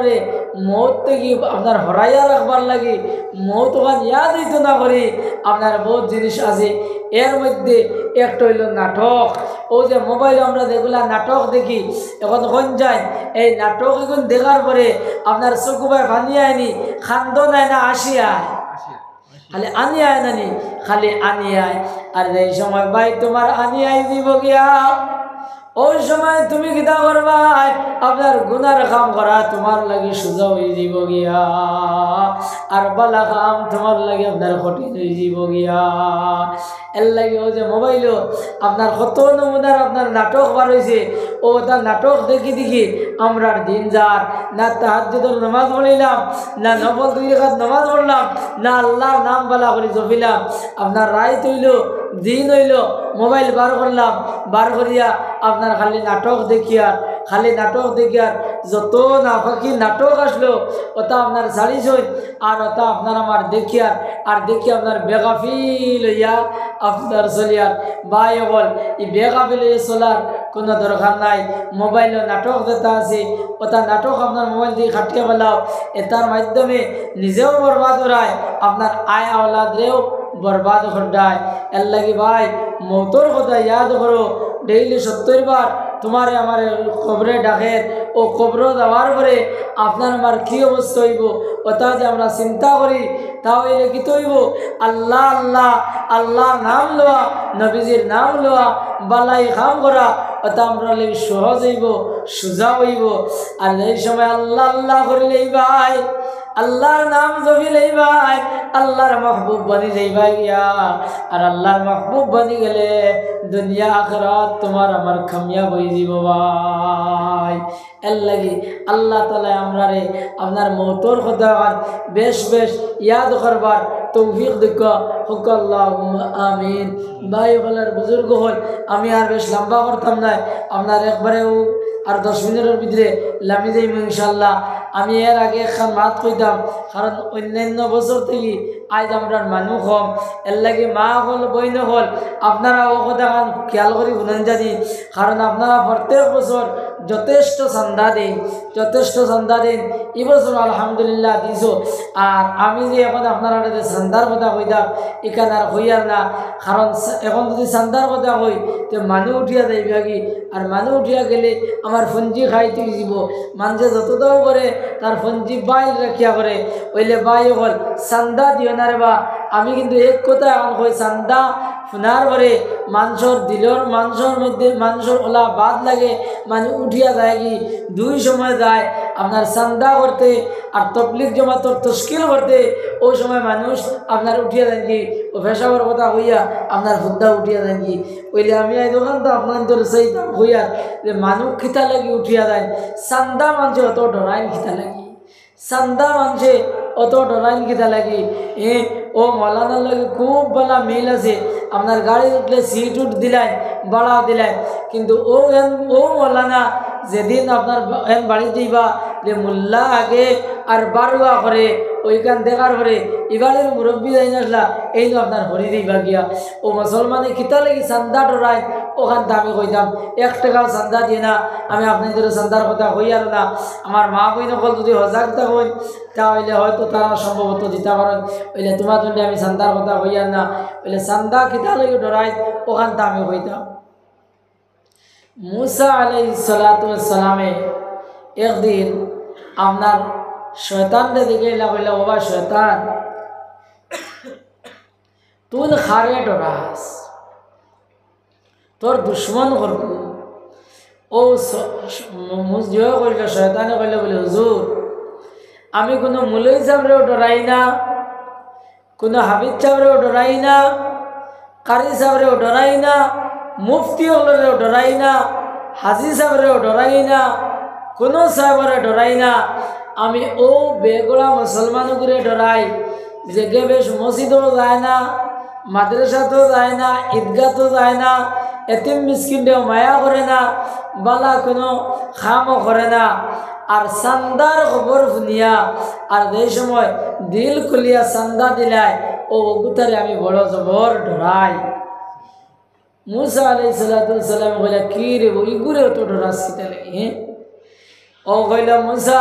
মৌত থেকে আপনার হরাইয়া রাখবার লাগে মৌত ওখান ইয়াদ হইতো না করি। আপনার বহুত জিনিস আছে, এর মধ্যে একটা হইল নাটক। ও যে মোবাইলে আমরা যেগুলা নাটক দেখি, এখন কোন যায় এই নাটক এখন দেখার পরে আপনার চকুবাই ভানি আয়নি, খান্দ নাই না আসি আয়, খালি আনি আয় নানি, খালি আনি আয়। আর এই সময় ভাই তোমার আনি আই দিব গিয়া, ওই সময় তুমি কিতা করবা, আপনার গুনার কাম করা তোমার লাগে সোজা হয়ে যাব গিয়া, আর বালা কাম তোমার লাগে আপনার কঠিন হয়ে যাব গিয়া। এর লাগে ও যে মোবাইল আপনার কত নমুনার আপনার নাটক বার হয়েছে, ও তার নাটক দেখি দেখি আমরা দিন যার না তাহাজ্জুদের নামাজ পড়িলাম, না নফল 2 রাকাত নামাজ পড়লাম, না আল্লাহর নাম বলা করে জপিলাম। আপনার রাত হইল, দিন হইল, মোবাইল বার করলাম, বার করিয়া আপনার খালি নাটক দেখিয়ার, খালি নাটক দেখিয়ার যত নাফাকি নাটক আসলো ওটা আপনার সারিস হই, আর ওটা আপনার আমার দেখিয়ার আর দেখি আপনার বেগাফিল হইয়া আপনার চলিয়ার। বাই বল এই বেগাফিল হইয়া চলার কোনো দরকার নাই। মোবাইলে নাটক যেটা আছে ওটা নাটক আপনার মোবাইল দিয়ে খাটিয়ে পেলাও, এটার মাধ্যমে নিজেও বরবাদ হরায়, আপনার আয় আওলাদরেও বরবাদ ঘটায়। এর লাগি ভাই মৌতর কথা ইয়াদ করো, ডেইলি 70 বার তোমারে আমার কবরে ডাকের। ও কবর দেওয়ার পরে আপনার আমার কী অবস্থা হইব ওটা যে আমরা চিন্তা করি, তাহলে লিখিত হইব আল্লাহ আল্লাহ, আল্লাহর নাম লওয়া, নবীজির নাম লওয়া, বালাই কাম করা, ওটা আমরা লাগি সহজ হইব, সোজা হইব। আর এই সময় আল্লাহ আল্লাহ করিলেই ভাই, আল্লাহর নাম জপিলেই ভাই আল্লাহর মাহবুব বানি যাইবা গিয়া। আর আল্লাহর মাহবুব বানি গেলে দুনিয়া আখিরাত তোমার আমার কামিয়াব হয়ে যাব ভাই। এর লাগি আল্লাহ তাআলা আমরারে আপনার মওতর কথা বেশ বেশ ইয়াদ করবার তৌফিক দিক হোক, আল্লাহুম্মা আমিন। ভাই বলার বুজুর্গ হল, আমি আর বেশ লম্বা করতাম না, আপনার একবারেও আর 10 মিনিটের ভিতরে লামি যাইব ইনশাল্লাহ। আমি এর আগে একখান মাত কইতাম, কারণ অন্যান্য বছর থেকে আজ আমরা মানুষ কম, এর লাগে মা হল বইন হল আপনারা ও কথা খেয়াল করি শুনেন জানি, কারণ আপনারা প্রত্যেক বছর যথেষ্ট চান্দা দিন, যথেষ্ট চান্দা দিন। এবছর আলহামদুলিল্লাহ দিছ। আর আমি যে এখন আপনারা যে চান্দার কথা কইতাম এখানে আর হইয়ার না, কারণ এখন যদি চান্দার কথা কই তো মানুষ উঠিয়া যাইবা কি, আর মানুষ উঠিয়া গেলে আমার ফঞ্জি খাইতে যাব। মানুষে যতটাও করে তার ফঞ্জি বাইল রাখিয়া করে, ওইলে বাই হল চান্দা দিও না রে বা। আমি কিন্তু এক কথা এখন কই, চান্দা শোনার পরে মানুষের দিলর, মানুষের মধ্যে মানুষের ওলা বাদ লাগে, মানে উঠিয়া যায় কি 2 সময় যায় আপনার চান্দা করতে আর তবলিগ জমাতর তশকিল করতে। ওই সময় মানুষ আপনার উঠিয়া যায় কি, ও পেশাবার কথা হইয়া আপনার হুদ্দা উঠিয়া যায় কি। ওইলে আমি এই দোকান তো আপনার তোর সেই হইয়া যে মানুষ খিতা লাগি উঠিয়া যায়, চান্দা মানুষে অত ডরাইন খিতা লাগি, চান্দা মানুষে অত ডরাইন খিতা লাগি। ও মৌলানার লাগে খুব বলা মিল আছে, আপনার গাড়ি উঠলে সিট উঠ দিলেন, বাড়া দিলেন, কিন্তু ও মৌলানা যেদিন আপনার বাড়ি যাইবা যে মোল্লা আগে আর বারুয়া করে ওইখান দেখার পরে এবারের মুরব্বী যাই আসলা এই তো আপনার হরি দিবা গিয়া ও মুসলমানে কিতা লাগি চান্দা ডরায় ওখান আমি কইতাম 1 টাকাও চান্দা দিয়ে না আমি আপনাদের চান্দার কথা কই আর না আমার মা বই নকল যদি সজাগ থাকুন তাহলে হয়তো তারা সম্ভবত দিতে পারেন ওইলে তোমার জন্য আমি চান্দার কথা কই আর না ওইলে চান্দা কিতা লাগি ডরায় ওখান আমি কইতাম मूसा अलैहिस्सलामे एक दिन আপনার শয়তানরে দিকে লাগলে বাবা শয়তান তুই খারে ডরাস তোর দুশ্মন করবো ও মুজিও কইল শয়তানে কইল বলে হুজুর আমি কোনো মুলই সাহেবরেও ডরাই না কোনো হাবিব সাহেবরেও ডরাই না কারি সাহেবরেও ডরাই না মুফতি হলেও ডরাই না হাজি সাহেবরেও ডরাই না কোনো সাহেবরে ডরাই না আমি ও বেগড়া মুসলমান করে ডরাই যে গে বেশ মসজিদও যায় না মাদ্রাসাতেও যায় না ঈদগাহতেও যায় না এতিম মিসকিনটাও মায়া করে না বালা কোনো খামও করে না আর চান্দার খবর শুনিয়া আর এই সময় দিল খুলিয়া চান্দা দিলাই ও গুতারে আমি বড় জবর ডরাই मूसा अलैहिस्सलाम बोला की रे वो इगुरे तो डरास की लगी ओ बोला मूसा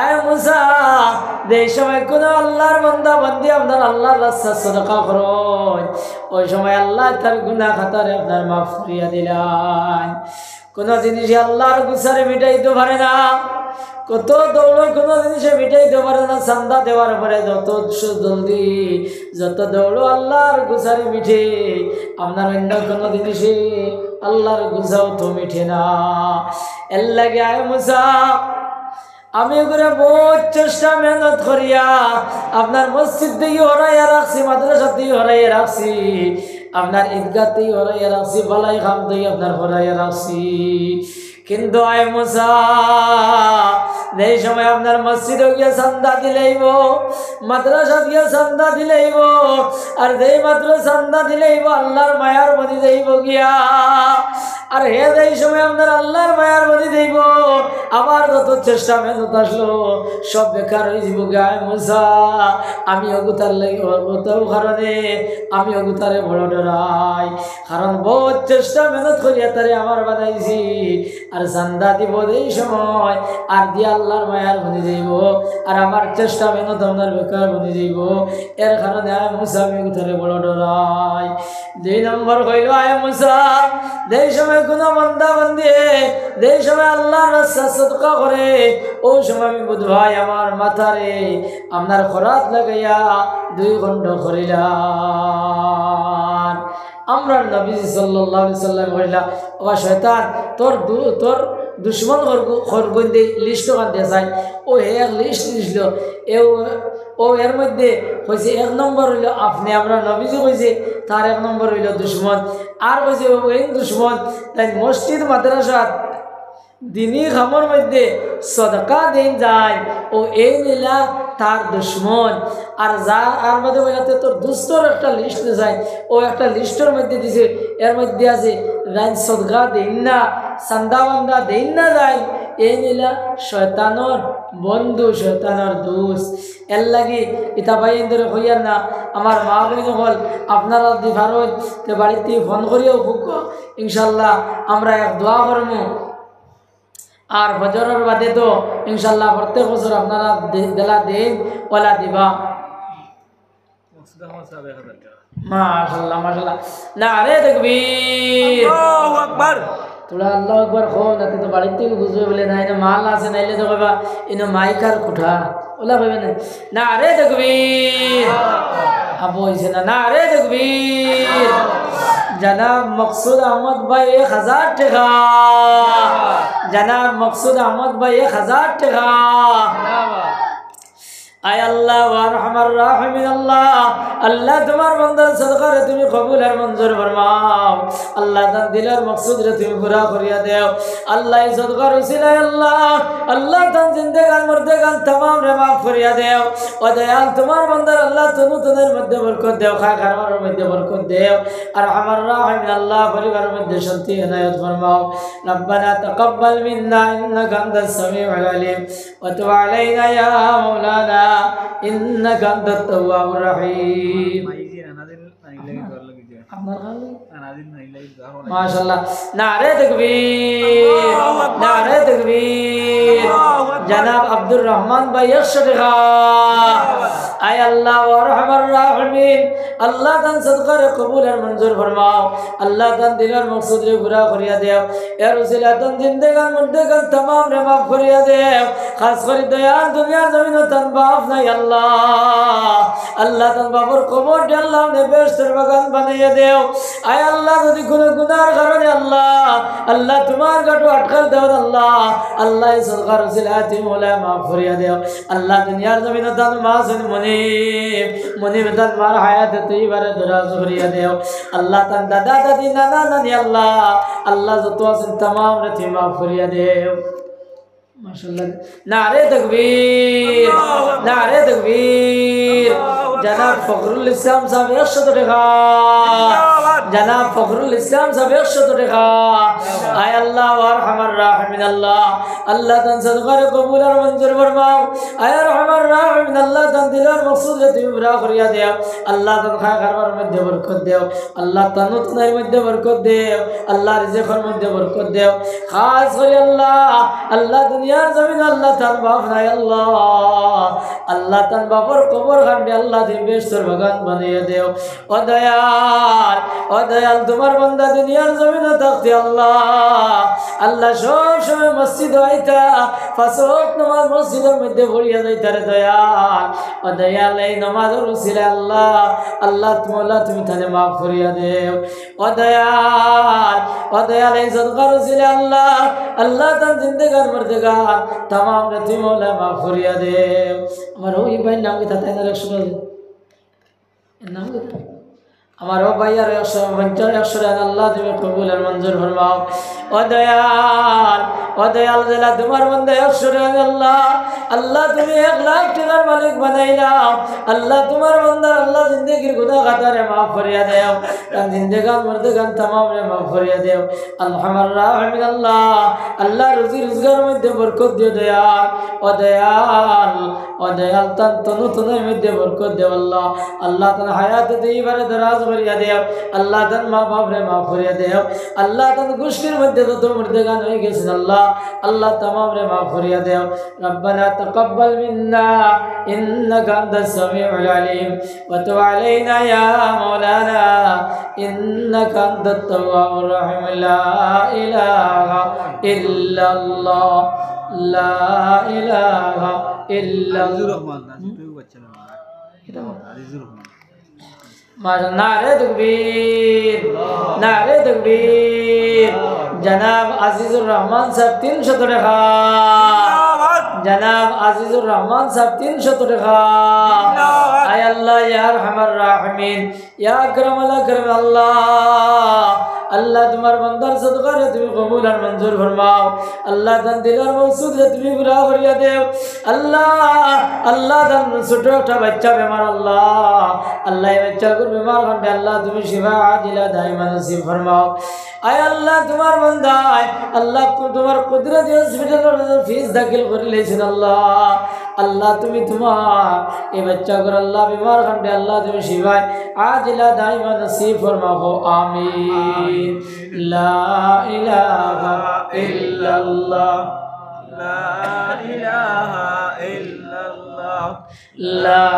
ऐ मूसा देश में कोन अल्लाहर बंदा बंदी আপনার আল্লাহর রাস্তা সদকা করো ওই সময় আল্লাহ তার গুনাহ খাতারে আপনার মাফ করিয়া দিলেন কোন জিনিস আল্লাহর গুসারে মিটাইতে পারে না কত দৌড় কোনো জিনিসে মিটাইতে পারে না চান্দা দেওয়ার পরে যত জলদি যত দৌড়ো আল্লাহর গুসারে মিঠে আপনার অন্য কোনো জিনিসে আল্লাহর গুসাও তো মিঠে না এর লাগে আয় মুসা আমি করে বহুত চেষ্টা মেহনত করিয়া আপনার মসজিদ দিয়ে হরাইয়া রাখছি মাদ্রাসা দিয়ে হরাইয়া রাখছি আপনার ঈদগাহ দিয়ে হরাইয়া রাখছি বালাই খাম দিয়ে আপনার হরাইয়া রাখছি কিন্তু আয় মুসা এই সময় আপনার মসজিদে গিয়ে চান্দা দিলেইব মাদ্রাসা দিয়ে চান্দা দিলেইব আর যেই মাত্র চান্দা দিলেইব আল্লাহর মায়ার মধ্যে যাইব গিয়া আর হে এই সময় আপনার আল্লাহর মায়ার মধ্যে যাইব আবার যত চেষ্টা মেহনত আসলো সব বেকার হয়ে যাব গায়ে মুসা আমি অগুতার লাগে অগুতার কারণে আমি অগুতারে বড় ডরাই কারণ বহুত চেষ্টা মেহনত করিয়া তারে আমার বানাইছি আর চান্দা দিব এই সময় আর দিয়া আল্লাহর মায়ার মধ্যে যাইব আর আমার চেষ্টা মেহনত আপনার বেকার মধ্যে যাইব এর কারণে আয় মুসা আমি অগুতারে বড় ডরাই 2 নম্বর কইল আয় মুসা যেই সময় কোনো বান্দা বান্দি যেই সময় আল্লাহর রাস্তা সদকা করে ওই সময় আমি বুধ ভাই আমার মাথারে আপনার খরাত লাগাইয়া 2 ঘন্টা করিলাম আমরা নবী সাল্লাল্লাহু আলাইহি সাল্লাম কইলা ও শয়তান তোর দুশ্মন খরগন্দে লিস্ট কান্দে যায় ও এক লিস্ট দিছিল ও এর মধ্যে কইছে 1 নম্বর হইল আপনি আমরা নবীজি কইছে তার 1 নম্বর হইল দুশ্মন আর কইছে ওই দুশ্মন তাই মসজিদ মাদ্রাসা দিনী খামর মধ্যে সদকা দেন যায় ও এই নীলা তার দুশ্মন আর যা আর মধ্যে বলাতে তোর দুস্তর একটা লিস্ট যায় ও একটা লিস্টের মধ্যে দিছে এর মধ্যে আছে রাইন সদকা দেন না চান্দা বান্দা দেন না যায় এই নীলা শয়তানোর বন্ধু শয়তানোর দোষ এর লাগি ইতা ভাই ধরে হইয়ার না আমার মা বই হল আপনারা দি ভারত তে বাড়িতে ফোন করিও খুব ইনশাল্লাহ আমরা এক দোয়া করবো আর বজরের বাদে তো ইনশাল্লাহ প্রত্যেক বছর আপনারা দেলা দেন ওলা দিবা মাশাআল্লাহ মাশাআল্লাহ নারে তাকবীর আল্লাহু আকবার তোরা আল্লাহু আকবার কো নাতে তো বাড়ি থেকে বুঝবে বলে না এটা মাল আছে নাইলে তো কইবা ইনো মাইকার কুঠা ওলা কইবে না নারে তাকবীর আবু হইছে না নারে তাকবীর জনাব মকসুদ আহমদ ভাই 1000 টাকা জনাব মকসুদ আহমদ ভাই 1000 টাকা আয় আল্লাহ ওয়া আরহামার রাহিমিন আল্লাহ আল্লাহ তোমার বান্দার সদকারে তুমি কবুল আর মঞ্জুর ফরমাও আল্লাহ তার দিলের মকসুদ রে তুমি পুরা করিয়া দেও আল্লাহ এই সদকার উসিলায় আল্লাহ আল্লাহ তার জিন্দেগান মর্দেগান तमाम রে মাফ করিয়া দেও ও দয়াল তোমার বান্দার আল্লাহ তুমি তোদের মধ্যে বরকত দেও খাওয়ার মধ্যে বরকত দেও আর আমার রাহিমিন আল্লাহ পরিবারের মধ্যে শান্তি এনায়েত ফরমাও রব্বানা তাকাব্বাল মিন্না ইন্নাকা আনতাস সামিউল আলিম ওয়া তুব আলাইনা ইয়া মাওলানা ইন্নাকা আনতাত তাওয়াবুর রহিম মাশাআল্লাহ নারে তাকবীর নারে তাকবীর জনাব আব্দুর রহমান ভাই 100 টাকা আয় আল্লাহ ওয়া আরহামার রাহিমিন আল্লাহ তান সদকারে কবুল আর মঞ্জুর ফরমাও আল্লাহ তান দিলের মকসুদ রে পুরা করিয়া দেও এর উসিলা তান জিন্দেগান মর্দেগান तमाम রে মাফ করিয়া দেও খাস করে দয়াল দুনিয়া জমিন তান বাপ নাই আল্লাহ আল্লাহ তান বাবুর কবর দে আল্লাহ নে বেহেশতের বাগান বানাইয়া দেও আয় আল্লাহ যদি কোনো গুনার কারণে আল্লাহ আল্লাহ তোমার গাটো আটকাল দাও আল্লাহ আল্লাহ এই সদকার উসিলা তুমি মোলা মাফ করিয়া দেও আল্লাহ দুনিয়ার জমিন তান মাসুন মনিব তান মার হায়াত তৈবারে দরাজ করিয়া দেও আল্লাহ তান দাদা দাদি নানা নানি আল্লাহ আল্লাহ যত আছেন तमाम রে তুমি মাফ করিয়া দেও মাশাআল্লাহ নারে তাকবীর নারে তাকবীর জনাব ফখরুল ইসলাম সাহেব 100 টাকা জনাব ফখরুল ইসলাম সাহেব 100 টাকা আয় আল্লাহ ওয়া আরহামার রাহিমিন আল্লাহ আল্লাহ তান সদকারে কবুল আর মঞ্জুর ফরমাও আয় আরহামার রাহিমিন আল্লাহ তান দিলের মকসুদ রে তুমি পুরা করিয়া দেও আল্লাহ তান খাওয়ার মধ্যে বরকত দেও আল্লাহ তান নতুনের মধ্যে বরকত দেও আল্লাহ রিজিকের মধ্যে বরকত দেও খাস করে আল্লাহ দুনিয়ার জমিন আল্লাহ তান বাপ নাই আল্লাহ আল্লাহ তান বাপর কবর খান্ডে আল্লাহ তুমি বেহেশতের বাগান বানিয়ে দেও ও দয়াল তোমার বান্দা দুনিয়ার জমিনে থাকতে আল্লাহ আল্লাহ সব সময় মসজিদ আইতা পাঁচ ওয়াক্ত নামাজ মসজিদের মধ্যে পড়িয়া যাইতা রে দয়াল ও দয়াল এই নামাজের উসিলায় আল্লাহ তুমি তানে মাফ করিয়া দেও ও দয়াল এই সদকার উসিলায় আল্লাহ তার জিন্দেগান মর্দেগান तमाम রে তুমি মোলা মাফ করিয়া দেও আমার ওই ভাই নাম কি তাই না 100 নাম কি আমার ও ভাই আর 100 আল্লাহ তুমি কবুল আর মঞ্জুর ফরমাও ও দয়াল জেলা তোমার বান্দা 100 আল্লাহ তুমি 1 লাখ টাকার মালিক বানাইলাও আল্লাহ তোমার বান্দা আল্লাহ জিন্দেগির গুনাহ খাতারে মাফ করিয়া দেও তার জিন্দেগান মর্দেগান तमाम রে মাফ করিয়া দেও আল্লাহুর রাহিমিন আল্লাহ রুজি রোজগার মধ্যে বরকত দিও দয়াল ও দয়াল তার তনুতনের মধ্যে বরকত দেও আল্লাহ তার হায়াত দিবারে দরাজ করিয়া দেও আল্লাহ তার মা বাপ রে মাফ করিয়া দেও আল্লাহ তার গোশতের মধ্যে যত মর্দেগান হয়ে গেছেন আল্লাহ तमाम রে মাফ করিয়া দেও রব্বানা তাকাব্বাল মিন্না ইন্নাকা আনতাস সামিউল আলিম ওয়া তুব আলাইনা ইয়া মাওলানা ইন্নাকা আনতাত তাওয়াবুর রহিম লা ইলাহা ইল্লাল্লাহ লা ইলাহা ইল্লাল্লাহ নারে তকবীর জনাব আজিজুর রহমান সাহেব 300 টাকা জনাব আজিজুর রহমান সাহেব 300 টাকা আয় আল্লাহ ইয়া আরহামার রাহিমিন ইয়া আকরামাল আকরাম আল্লাহ তোমার বান্দার সদকারে তুমি কবুল আর মঞ্জুর ফরমাও আল্লাহ তান দিলের মকসুদ রে তুমি পুরা করিয়া দেও আল্লাহ তান ছোট একটা বাচ্চা বেমার আল্লাহ এই বাচ্চাগুলোর বেমার কাটে আল্লাহ তুমি শিফা আজিলা দাইমা নসিব ফরমাও আয় আল্লাহ তোমার বান্দা আল্লাহ তোমার কুদরতি হসপিটালের ফিস দাখিল করে লেছেন আল্লাহ তুমি তোমার এই বাচ্চাগুলোর আল্লাহ বেমার কাটে আল্লাহ তুমি শিফা আজিলা দাইমা নসিব ফরমাও আমিন লা ইলাহা ইল্লাল্লাহ লা ইলাহা ইল্লাল্লাহ লা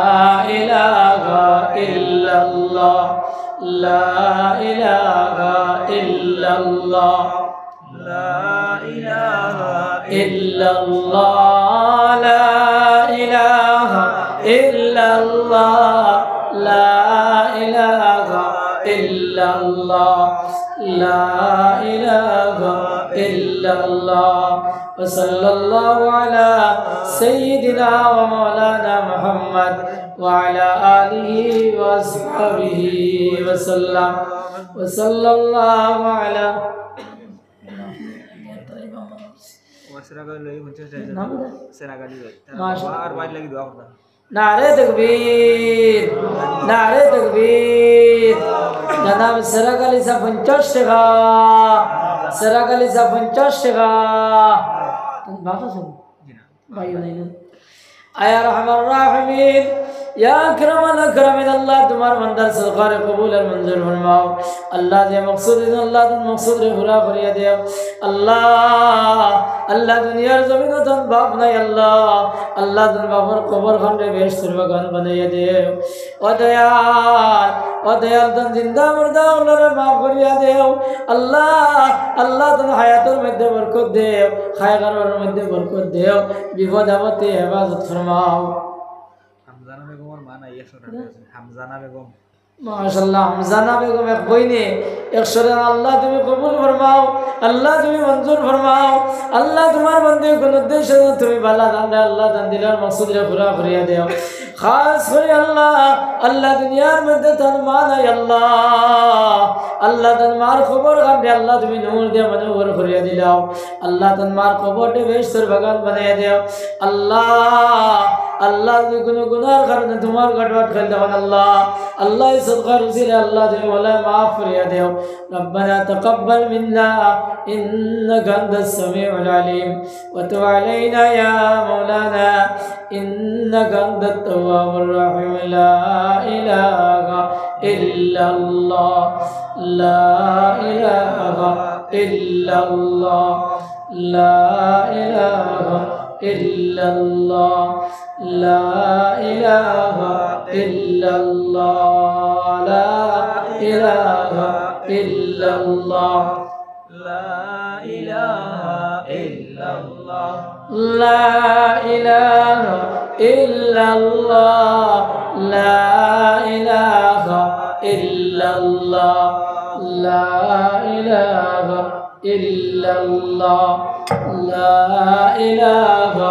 ইলাহা ইল্লাল্লাহ লা ইলাহা ইল্লাল্লাহ লা ইলাহা ইল্লাল্লাহ লা ইলাহা ইল্লাল্লাহ লা ইলাহা ইল্লাল্লাহ লা ইলাহা ইল্লাল্লাহ ইল্লাল্লাহ ওয়া সাল্লাল্লাহু আলা সাইয়্যিদিনা ওয়া মাওলানা মুহাম্মদ ওয়া আলা আলিহি ওয়া আসহাবিহি ওয়া সাল্লাম ওয়া সাল্লাল্লাহু আলা नारे तकबीर नारे तकबीर जनाब सराक अली साहब 50 টাকা सराक अली साहब 50 টাকা बाबा सब भाइयों ने आया रहमान राहिमीन या अकरमल अकरमिन अल्लाह तुम्हार मंदर सरकार कबूल और मंजूर फरमाओ अल्लाह जे मकसूद अल्लाह तुम मकसूद रे पूरा करिया दे अल्लाह अल्लाह दुनिया जमीन तन बाप नहीं अल्लाह अल्लाह तुम बाबर कब्र खंडे बेश बगान बनाइया दे ओ दयाल तुम जिंदा मुर्दा उलरे माफ करिया दे अल्लाह अल्लाह तुम हयातुर मध्य बरकत दे खायगार मध्य बरकत दे विपद आपत्ति हिफाजत फरमाओ माशाल्लाह हमजाना बेगम एक बहने एक शरण अल्लाह तुम्हें कबूल फरमाओ अल्लाह तुम्हें मंजूर फरमाओ अल्लाह तुम्हारे बंदे को उद्देश्य तुम्हें भला दान अल्लाह तन दिलार मकसूद रे पूरा करिया दे खास करे अल्लाह अल्लाह दुनिया में तन मान है अल्लाह अल्लाह तन मार खबर कर अल्लाह तुम्हें नूर दे मनोवर करिया दिलाओ अल्लाह तन मार खबर दे बेशतर भगवान बनाया दे अल्लाह अल्लाह गुनाह करने तुम्हार गड़बड़ कर दे अल्लाह अल्लाह सदका रसूल अल्लाह तुम्हें वाला माफ करिया दे रब्बना तकब्बल मिन्ना इन्नका अंतस समीउल अलीम व तुब अलैना या मौलाना इन्नका अंतत तव्वाबुर रहीम ला इलाहा इल्लल्लाह ला इलाहा इल्लल्लाह ला इलाहा इल्लल्लाह ला इलाहा इल्लल्लाह ला इलाहा इल्लल्लाह ला इलाहा इल्लल्लाह ला इलाहा इल्लल्लाह ला इलाहा इल्लल्लाह ला इलाहा इल्लल्लाह ला इलाहा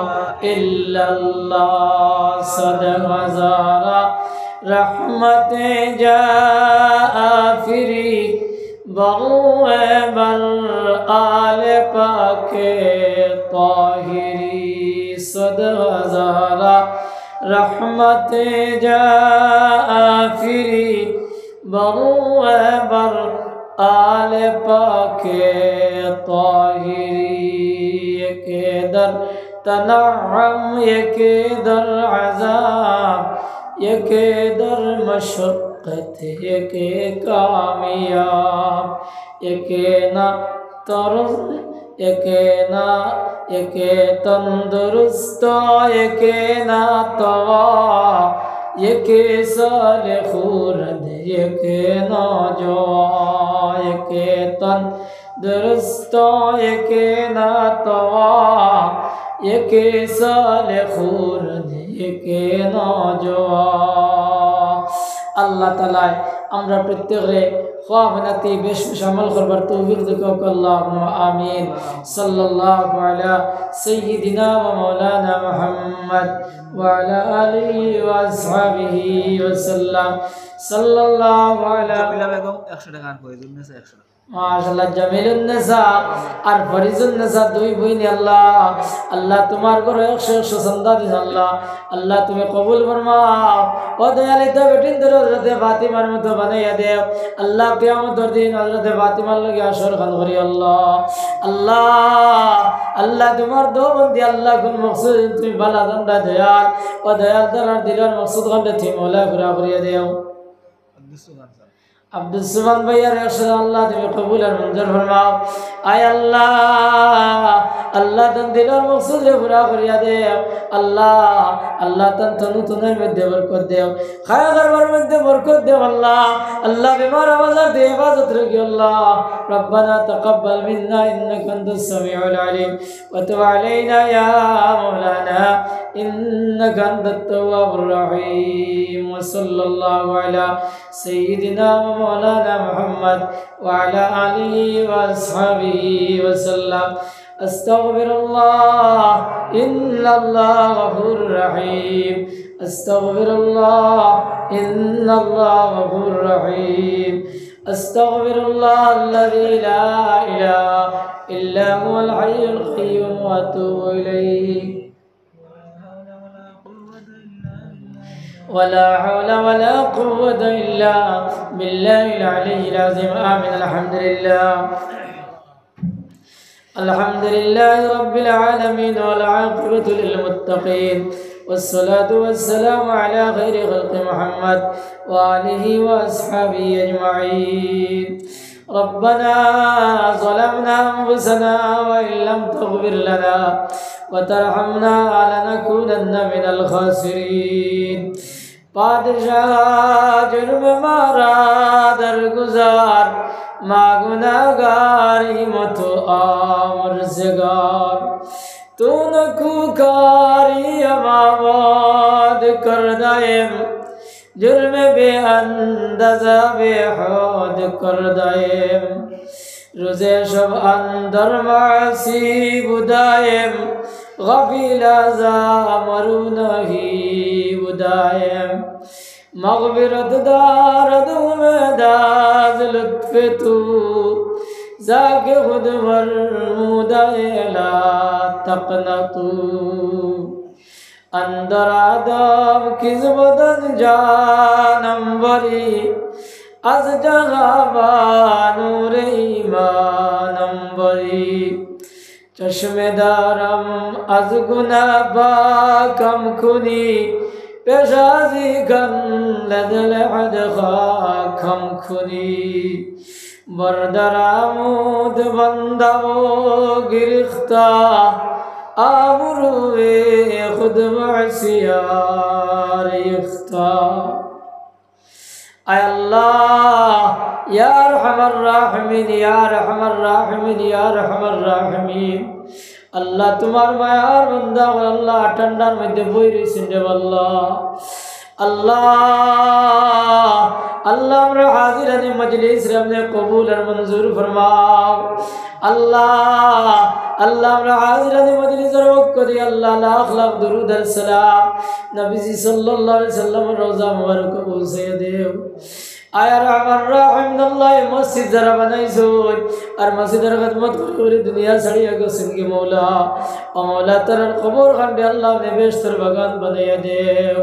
इल्लल्लाह सदक हज़ारा रहमतें जा फिरी बग़ुए बल आले पाके ताहिरी सदक हज़ारा रहमतें जा फिरी बग़ुए बल आले पाके ताहिरी के दर तनअम के दर अज़ाब के दर मशक्क़त के कामयाब के ना तरस के तंदुरुस्त के ना तवा के साल खूरद के नौजवान के तंदुरुस्त के ना तवा के साल खूरद के नौजवान अल्लाह ताला আমরা প্রত্যেকে খাওয়ানাতি বেশ আমল করবার তৌফিক দাও আল্লাহুম্মা আমিন সাল্লাল্লাহু আলা সাইয়্যিদিনা ওয়া মাওলানা মুহাম্মদ ওয়া আলা আলিহি ওয়া আসহাবিহি ওয়া সাল্লাম সাল্লাল্লাহু আলা বিলা বেগম 100 টাকা প্রয়োজন আছে 100 টাকা माशाल्लाह जमीलुन निसा और फरीजुन निसा दुई बहनी अल्लाह अल्लाह तुम्हार को 100 संदा दिन अल्लाह अल्लाह तुम्हें कबूल फरमाओ ओ दयाली तो बेटिन दर हजरत फातिमार मत बनाया दे अल्लाह क़यामत दिन हजरत फातिमा लगे अशर खान करी अल्लाह अल्लाह अल्लाह तुम्हार दो बंदी अल्लाह कुल मकसूद तुम्हें भला दंडा दयाल ओ दयाल दर दिलर मकसूद गंड थी मौला पूरा करिया दे अब्दुल सुमान भैया अल्लाह तुम्हें कबूल और मंजूर फरमाओ आय अल्लाह अल्लाह तन दिल और मकसूद रे पूरा करिया दे अल्लाह अल्लाह तन तनु तने में दे बरकत दे खाया घर में दे बरकत दे अल्लाह अल्लाह बीमार आवाज दे हिफाजत रखियो अल्लाह रब्बना तकब्बल मिन्ना इन्नका अंतस समीउल अलीम व तुब अलैना या मौलाना इन्नका अंतत तव्वाबुर रहीम व सल्लल्लाहु अला सय्यिदिना मौलाना मुहम्मद व अला आलिहि व अस्हाबिहि व सल्लम আস্তাগফিরুল্লাহ ইন্নাল্লাহ গফুরুর রহিম আস্তাগফিরুল্লাহ ইন্নাল্লাহ গফুরুর রহিম আস্তাগফিরুল্লাহ আল্লাযী লা ইলাহা ইল্লা হুয়াল হাইয়ুল কাইয়্যুম ওয়া আতুবু ইলাইহি ولا حول ولا قوة إلا بالله العلي العظيم آمين. الحمد لله رب العالمين والعاقبة للمتقين والصلاة والسلام على خير خلق محمد وآله وأصحابه أجمعين. ربنا ظلمنا أنفسنا وإن لم تغفر لنا وترحمنا لنكونن من الخاسرين. पादशाह जुर्म मारा दरगुजार मा गुनाहगारी मतो आमर ज़गार तू न कुकारी अमावाद कर दायम जुर्म बे अंदाज़ा बेहद कर दायम रोज़े शब अंदर मासी बुदायम गफीला जा मरू नहीं बुदायम मग़फ़िरत दारद में दाज़ लुत्फ़ तू जाके खुद फरमूदाए ला तक़नतू अंदर आदम किस बदन जानम बरी अज जगाबा नूर ईमानम बरी चश्मे दारम अज गुना बाकम खुनी पेशाजी कन लदल अद खाकम खुनी बरदरामूद बंदाओ गिरफ्ता आबरूए खुद मअसियार इख्ता. आय अल्लाह या अरहमर राहिमीन या अरहमर राहिमीन या अरहमर राहिमीन. अल्लाह तुम्हार मायार बंदा अल्लाह ठंडार मध्य बई रইছেন রে আল্লাহ. अल्लाह अल्लाह हमरा हाजिरानी मजलिस रे हमने कबूल और मंजूर फरमाओ. अल्लाह अल्लाह हमरा हाजिरानी मजलिस रे वक्त दे अल्लाह लाख लाख दुरूद और सलाम नबी जी सल्लल्लाहु अलैहि वसल्लम रोजा मुबारक पहुंचे देव. आया रहमान रहीम अल्लाह मस्जिद जरा बनाइছো और मस्जिदर खिदमत করে दुनिया छड़िया গেছেন কি मौला ও मौला তার কবর খান্ডে আল্লাহ ने बेशतर বাগান বানাইয়া দেও.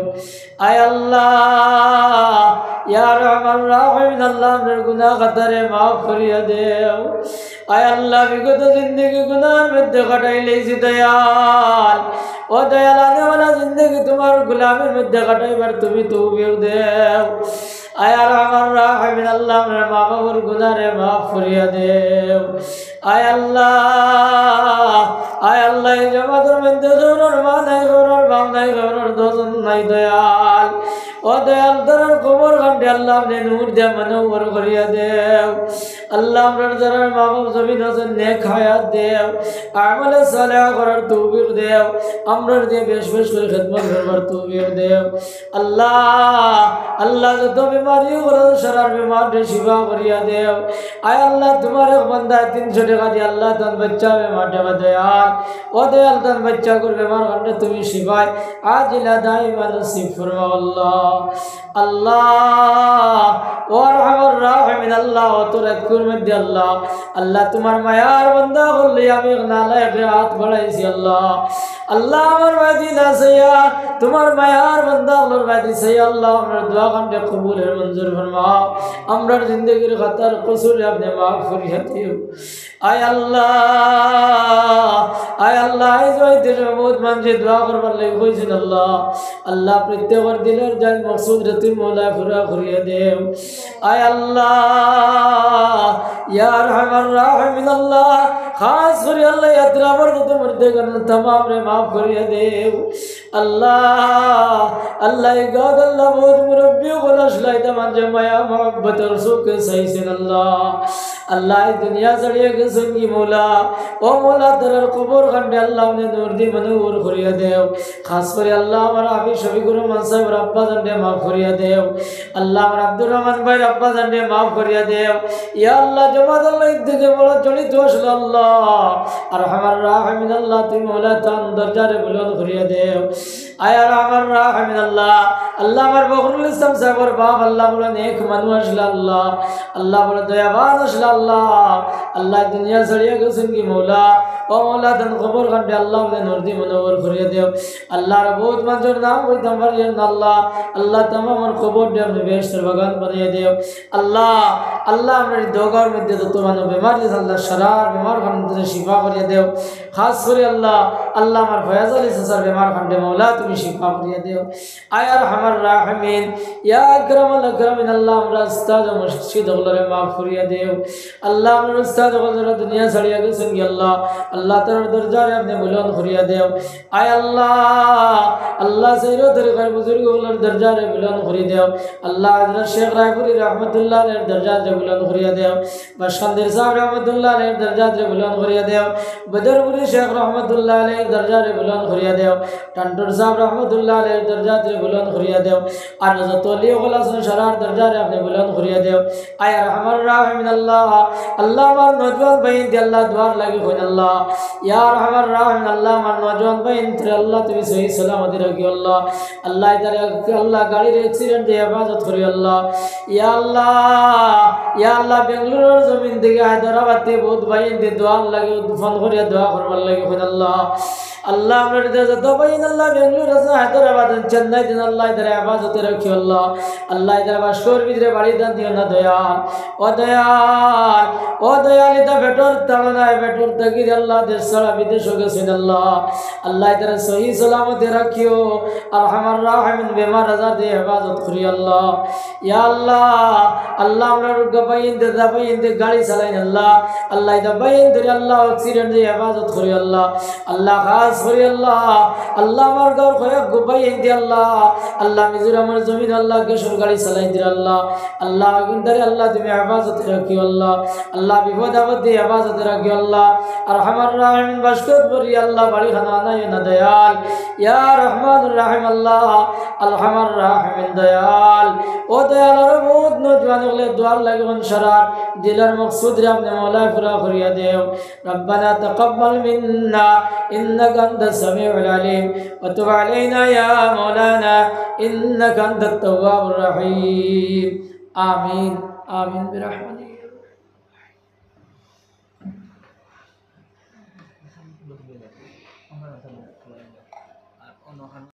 आय अल्लाह या रहमान रहीम अल्लाह हमर गुनाह खतरे माफ करिया देओ. आय अल्लाह विगत जिंदगी गुनाह में काटाई लेছি दयाल ओ दयाल आने वाला जिंदगी तुम्हार गुलामी में काटाई बार তুমি तौबा देओ. आय रहमान रहीम अल्लाह हमर माँ बाबूर गुनाह रे माफ करिया देओ. आय अल्लाह जमातर में दोनों मां नहीं गौरर बाप नहीं गौरर दोनों नहीं दयाल ओ दयाल दरर कबर खंडे अल्लाह ने नूर दे मनोवर करिया देव. अल्लाह हमर दरर माँ बाप जमीन से नेक हयात देव अमल सालेह करार तौफीक देव हमर दे बेश बेश कर खिदमत करवार तौफीक देव. अल्लाह अल्लाह जो बीमारी और शरार बीमार दे शिफा करिया देव. आय अल्लाह तुम्हारे बंदा 300 টাকা দিয়ে अल्लाह तन बच्चा में माटे दयाल ओ दयाल तन बच्चा को बीमार खंडे तुम्हें शिफाय आज इला दाइमा नसीब फरमाओ. अल्लाह अल्लाह और रहमान रहीम अल्लाह तो रकुर में दे अल्लाह अल्लाह तुम्हार मायार बंदा बोल আমি নালায় হাত বাড়াইছি अल्लाह अल्लाह আমার মদিনা সইয়া তোমার মায়ার বান্দা আল্লাহর বাদি সইয়া আল্লাহ আমার দোয়া কামে কবুল আর মঞ্জুর ফরমাও. আমরার জিন্দেগীর খাতার কসুর আপনি maaf করিয়া দিও. आय अल्लाह এই জয়তে বহুত মানুষে দোয়া করবার লাগি কইছেন আল্লাহ আল্লাহ প্রত্যেকের দিলের জান মকসুদ রে তুমি মওলা পুরা করিয়া দেও. आय अल्लाह या रहमान रहीम अल्लाह खास করে আল্লাহ ইয়াত্রাবার তো মরতে গেল तमाम রে maaf করিয়া দেও. अल्लाह अल्लाह गाद अल्लाह बहुत मुरब्बी गलश लाइदा मांजे माया मोहब्बत और सुख सही से अल्लाह अल्लाह दुनिया जड़िए के संगी मौला ओ मौला दरर कबर खंडे আল্লাহ আপনি নূর দি মনোর করিয়া দেও খাস করে আল্লাহ আমার হাফিজ শফিকুর রহমান সাহেব আব্বা জানকে মাফ করিয়া দেও আল্লাহ আমার আব্দুর রহমান ভাই আব্বা জানকে মাফ করিয়া দেও ইয়া আল্লাহ জমাত আল্লাহ থেকে বড় জড়িত আসলে আল্লাহ আর আমার রাহমিন আল্লাহ তুমি মৌলা তান দরজারে বুলন্দ করিয়া দেও আয়ার আমার রাহমিন আল্লাহ আল্লাহ আমার বখরুল ইসলাম সাহেবের বাপ আল্লাহ বলে নেক মানুষ আসলে আল্লাহ আল্লাহ বলে দয়াবান আসলে আল্লাহ আল্লাহ দুনিয়া ছড়িয়ে গেছেন কি মৌলা ও মৌলা তান খবর কাটে আল্লাহ বলে নর্দি মনোবর করিয়া দেও আল্লাহর বহুত মানুষের নাম বইতাম পারিয়েন আল্লাহ আল্লাহ তাম আমার খবর দিয়ে আপনি বেহেশতের বাগান বানিয়ে দেও আল্লাহ আল্লাহ আমার দোগার মধ্যে যত মানুষ বেমার দিয়েছে আল্লাহ সারার বেমার খান শিফা করিয়া দেও খাস করে আল্লাহ আল্লাহ আমার ফয়াজ আলী সাসার বেমার খান্ডে মৌলা তুমি শিফা করিয়া দেও আয়ার আমার রাহমিন ইয়া আকরামাল আকরামিন আল্লাহ আমরা উস্তাদ ও মুর্শিদ হলরে মাফ করিয়া দেও আল্লাহ আমার উস্তাদ হলরে দুনিয়া ছাড়িয়া গেছেন কি আল্লাহ আল্লাহ তার দরজারে আপনি বুলন্দ করিয়া দেও আয় আল্লাহ আল্লাহ সাইরো তরিকার বুজুর্গ হলর দরজারে বুলন্দ করিয়া দেও আল্লাহ হযরত শেখ রায়পুরি রহমাতুল্লাহ আলাইহির দরজারে বুলন্দ করিয়া দেও বাশখান্দির সাহেব রহমাতুল্লাহ আলাইহির দরজারে বুলন্দ করিয়া দেও বদরপুরি শেখ রহমাতুল্লাহ আলাইহির দরজারে বুলন্দ করিয়া দেও টান্টুর সাহেব রহমাতুল্লাহ আলাইহির দরজারে বুলন্দ করিয়া দেও আর যত ওলি ওগলা আছেন সারার দরজারে আপনি বুলন্দ করিয়া দেও আয় আরহামার রাহিমিন আল্লাহ আল্লাহ আমার নওজওয়ান বাইন দি আল্লাহ দুয়ার লাগি কইন আল্লাহ ইয়া আরহামার রাহিমিন আল্লাহ আমার নওজওয়ান বাইন তে আল্লাহ তুমি সহি সালামতি রাখি আল্লাহ আল্লাহ ইতারে আল্লাহ গাড়ির অ্যাক্সিডেন্ট দিয়ে হেফাজত করি আল্লাহ ইয়া আল্লাহ বেঙ্গালুরুর জমিন থেকে হায়দ্রাবাদ থেকে বহুত বাইন দি দোয়ার লাগি ফোন করিয়া দোয়া করবার লাগি কইন আল্লাহ আল্লাহ আমরা যত বাইন আল্লাহ বেঙ্গালুরু আছে হায়দ্রাবাদ চেন্নাই দিন আল্লাহ ইতারে হেফাজত রাখি আল্লাহ আল্লাহ ইতারে বাসকর ভিতরে বাড়ি দান দিও না দয়াল ও দয়াল এটা বেটর তাড়নায় বেটর তাকি আল্লাহ দেশ ছাড়া বিদেশ গেছেন আল্লাহ আল্লাহ ইতারে সহি সালামতে রাখিও আর আমার রাহমিন বেমার আজার দিয়ে হেফাজত করি আল্লাহ ইয়া আল্লাহ আল্লাহ আমরা বাইন দে গাড়ি চালাইন আল্লাহ আল্লাহ এটা বাইন ধরে আল্লাহ অ্যাক্সিডেন্ট দিয়ে হেফাজত করি আল্লাহ আল্লাহ খাস করি আল্লাহ আল্লাহ আমার ঘর খয়া বাইন দি আল্লাহ আল্লাহ মিজোরামের জমিন আল্লাহ কেশর গাড়ি চালাই দি আল্লাহ আল্লাহ কিন্তু আল্লাহ তুমি হেফাজতে রাখিও আল্লাহ আল্লাহ বিপদ আপদ দিয়ে হেফাজতে রাখিও আল্লাহ আর আমার রাহমিন বাসকত করি আল্লাহ বাড়ি খানা নাই না দয়াল ইয়া রহমানুর রাহিম আল্লাহ আলহামার রাহমিন দয়াল ও দয়াল আর বহুত নজওয়ান হলে দুয়ার লাগন শরার দিলার মকসুদ রে আপনি মওলা পুরা করিয়া দেও রব্বানা তাকাব্বাল মিন্না ইন্নাকা আনতাস সামিউল আলিম ওয়া তুব আলাইনা ইয়া মাওলানা ইন্নাকা আনতাত তাওয়াবুর রহিম আমিন আমিন বিরহমাতিকা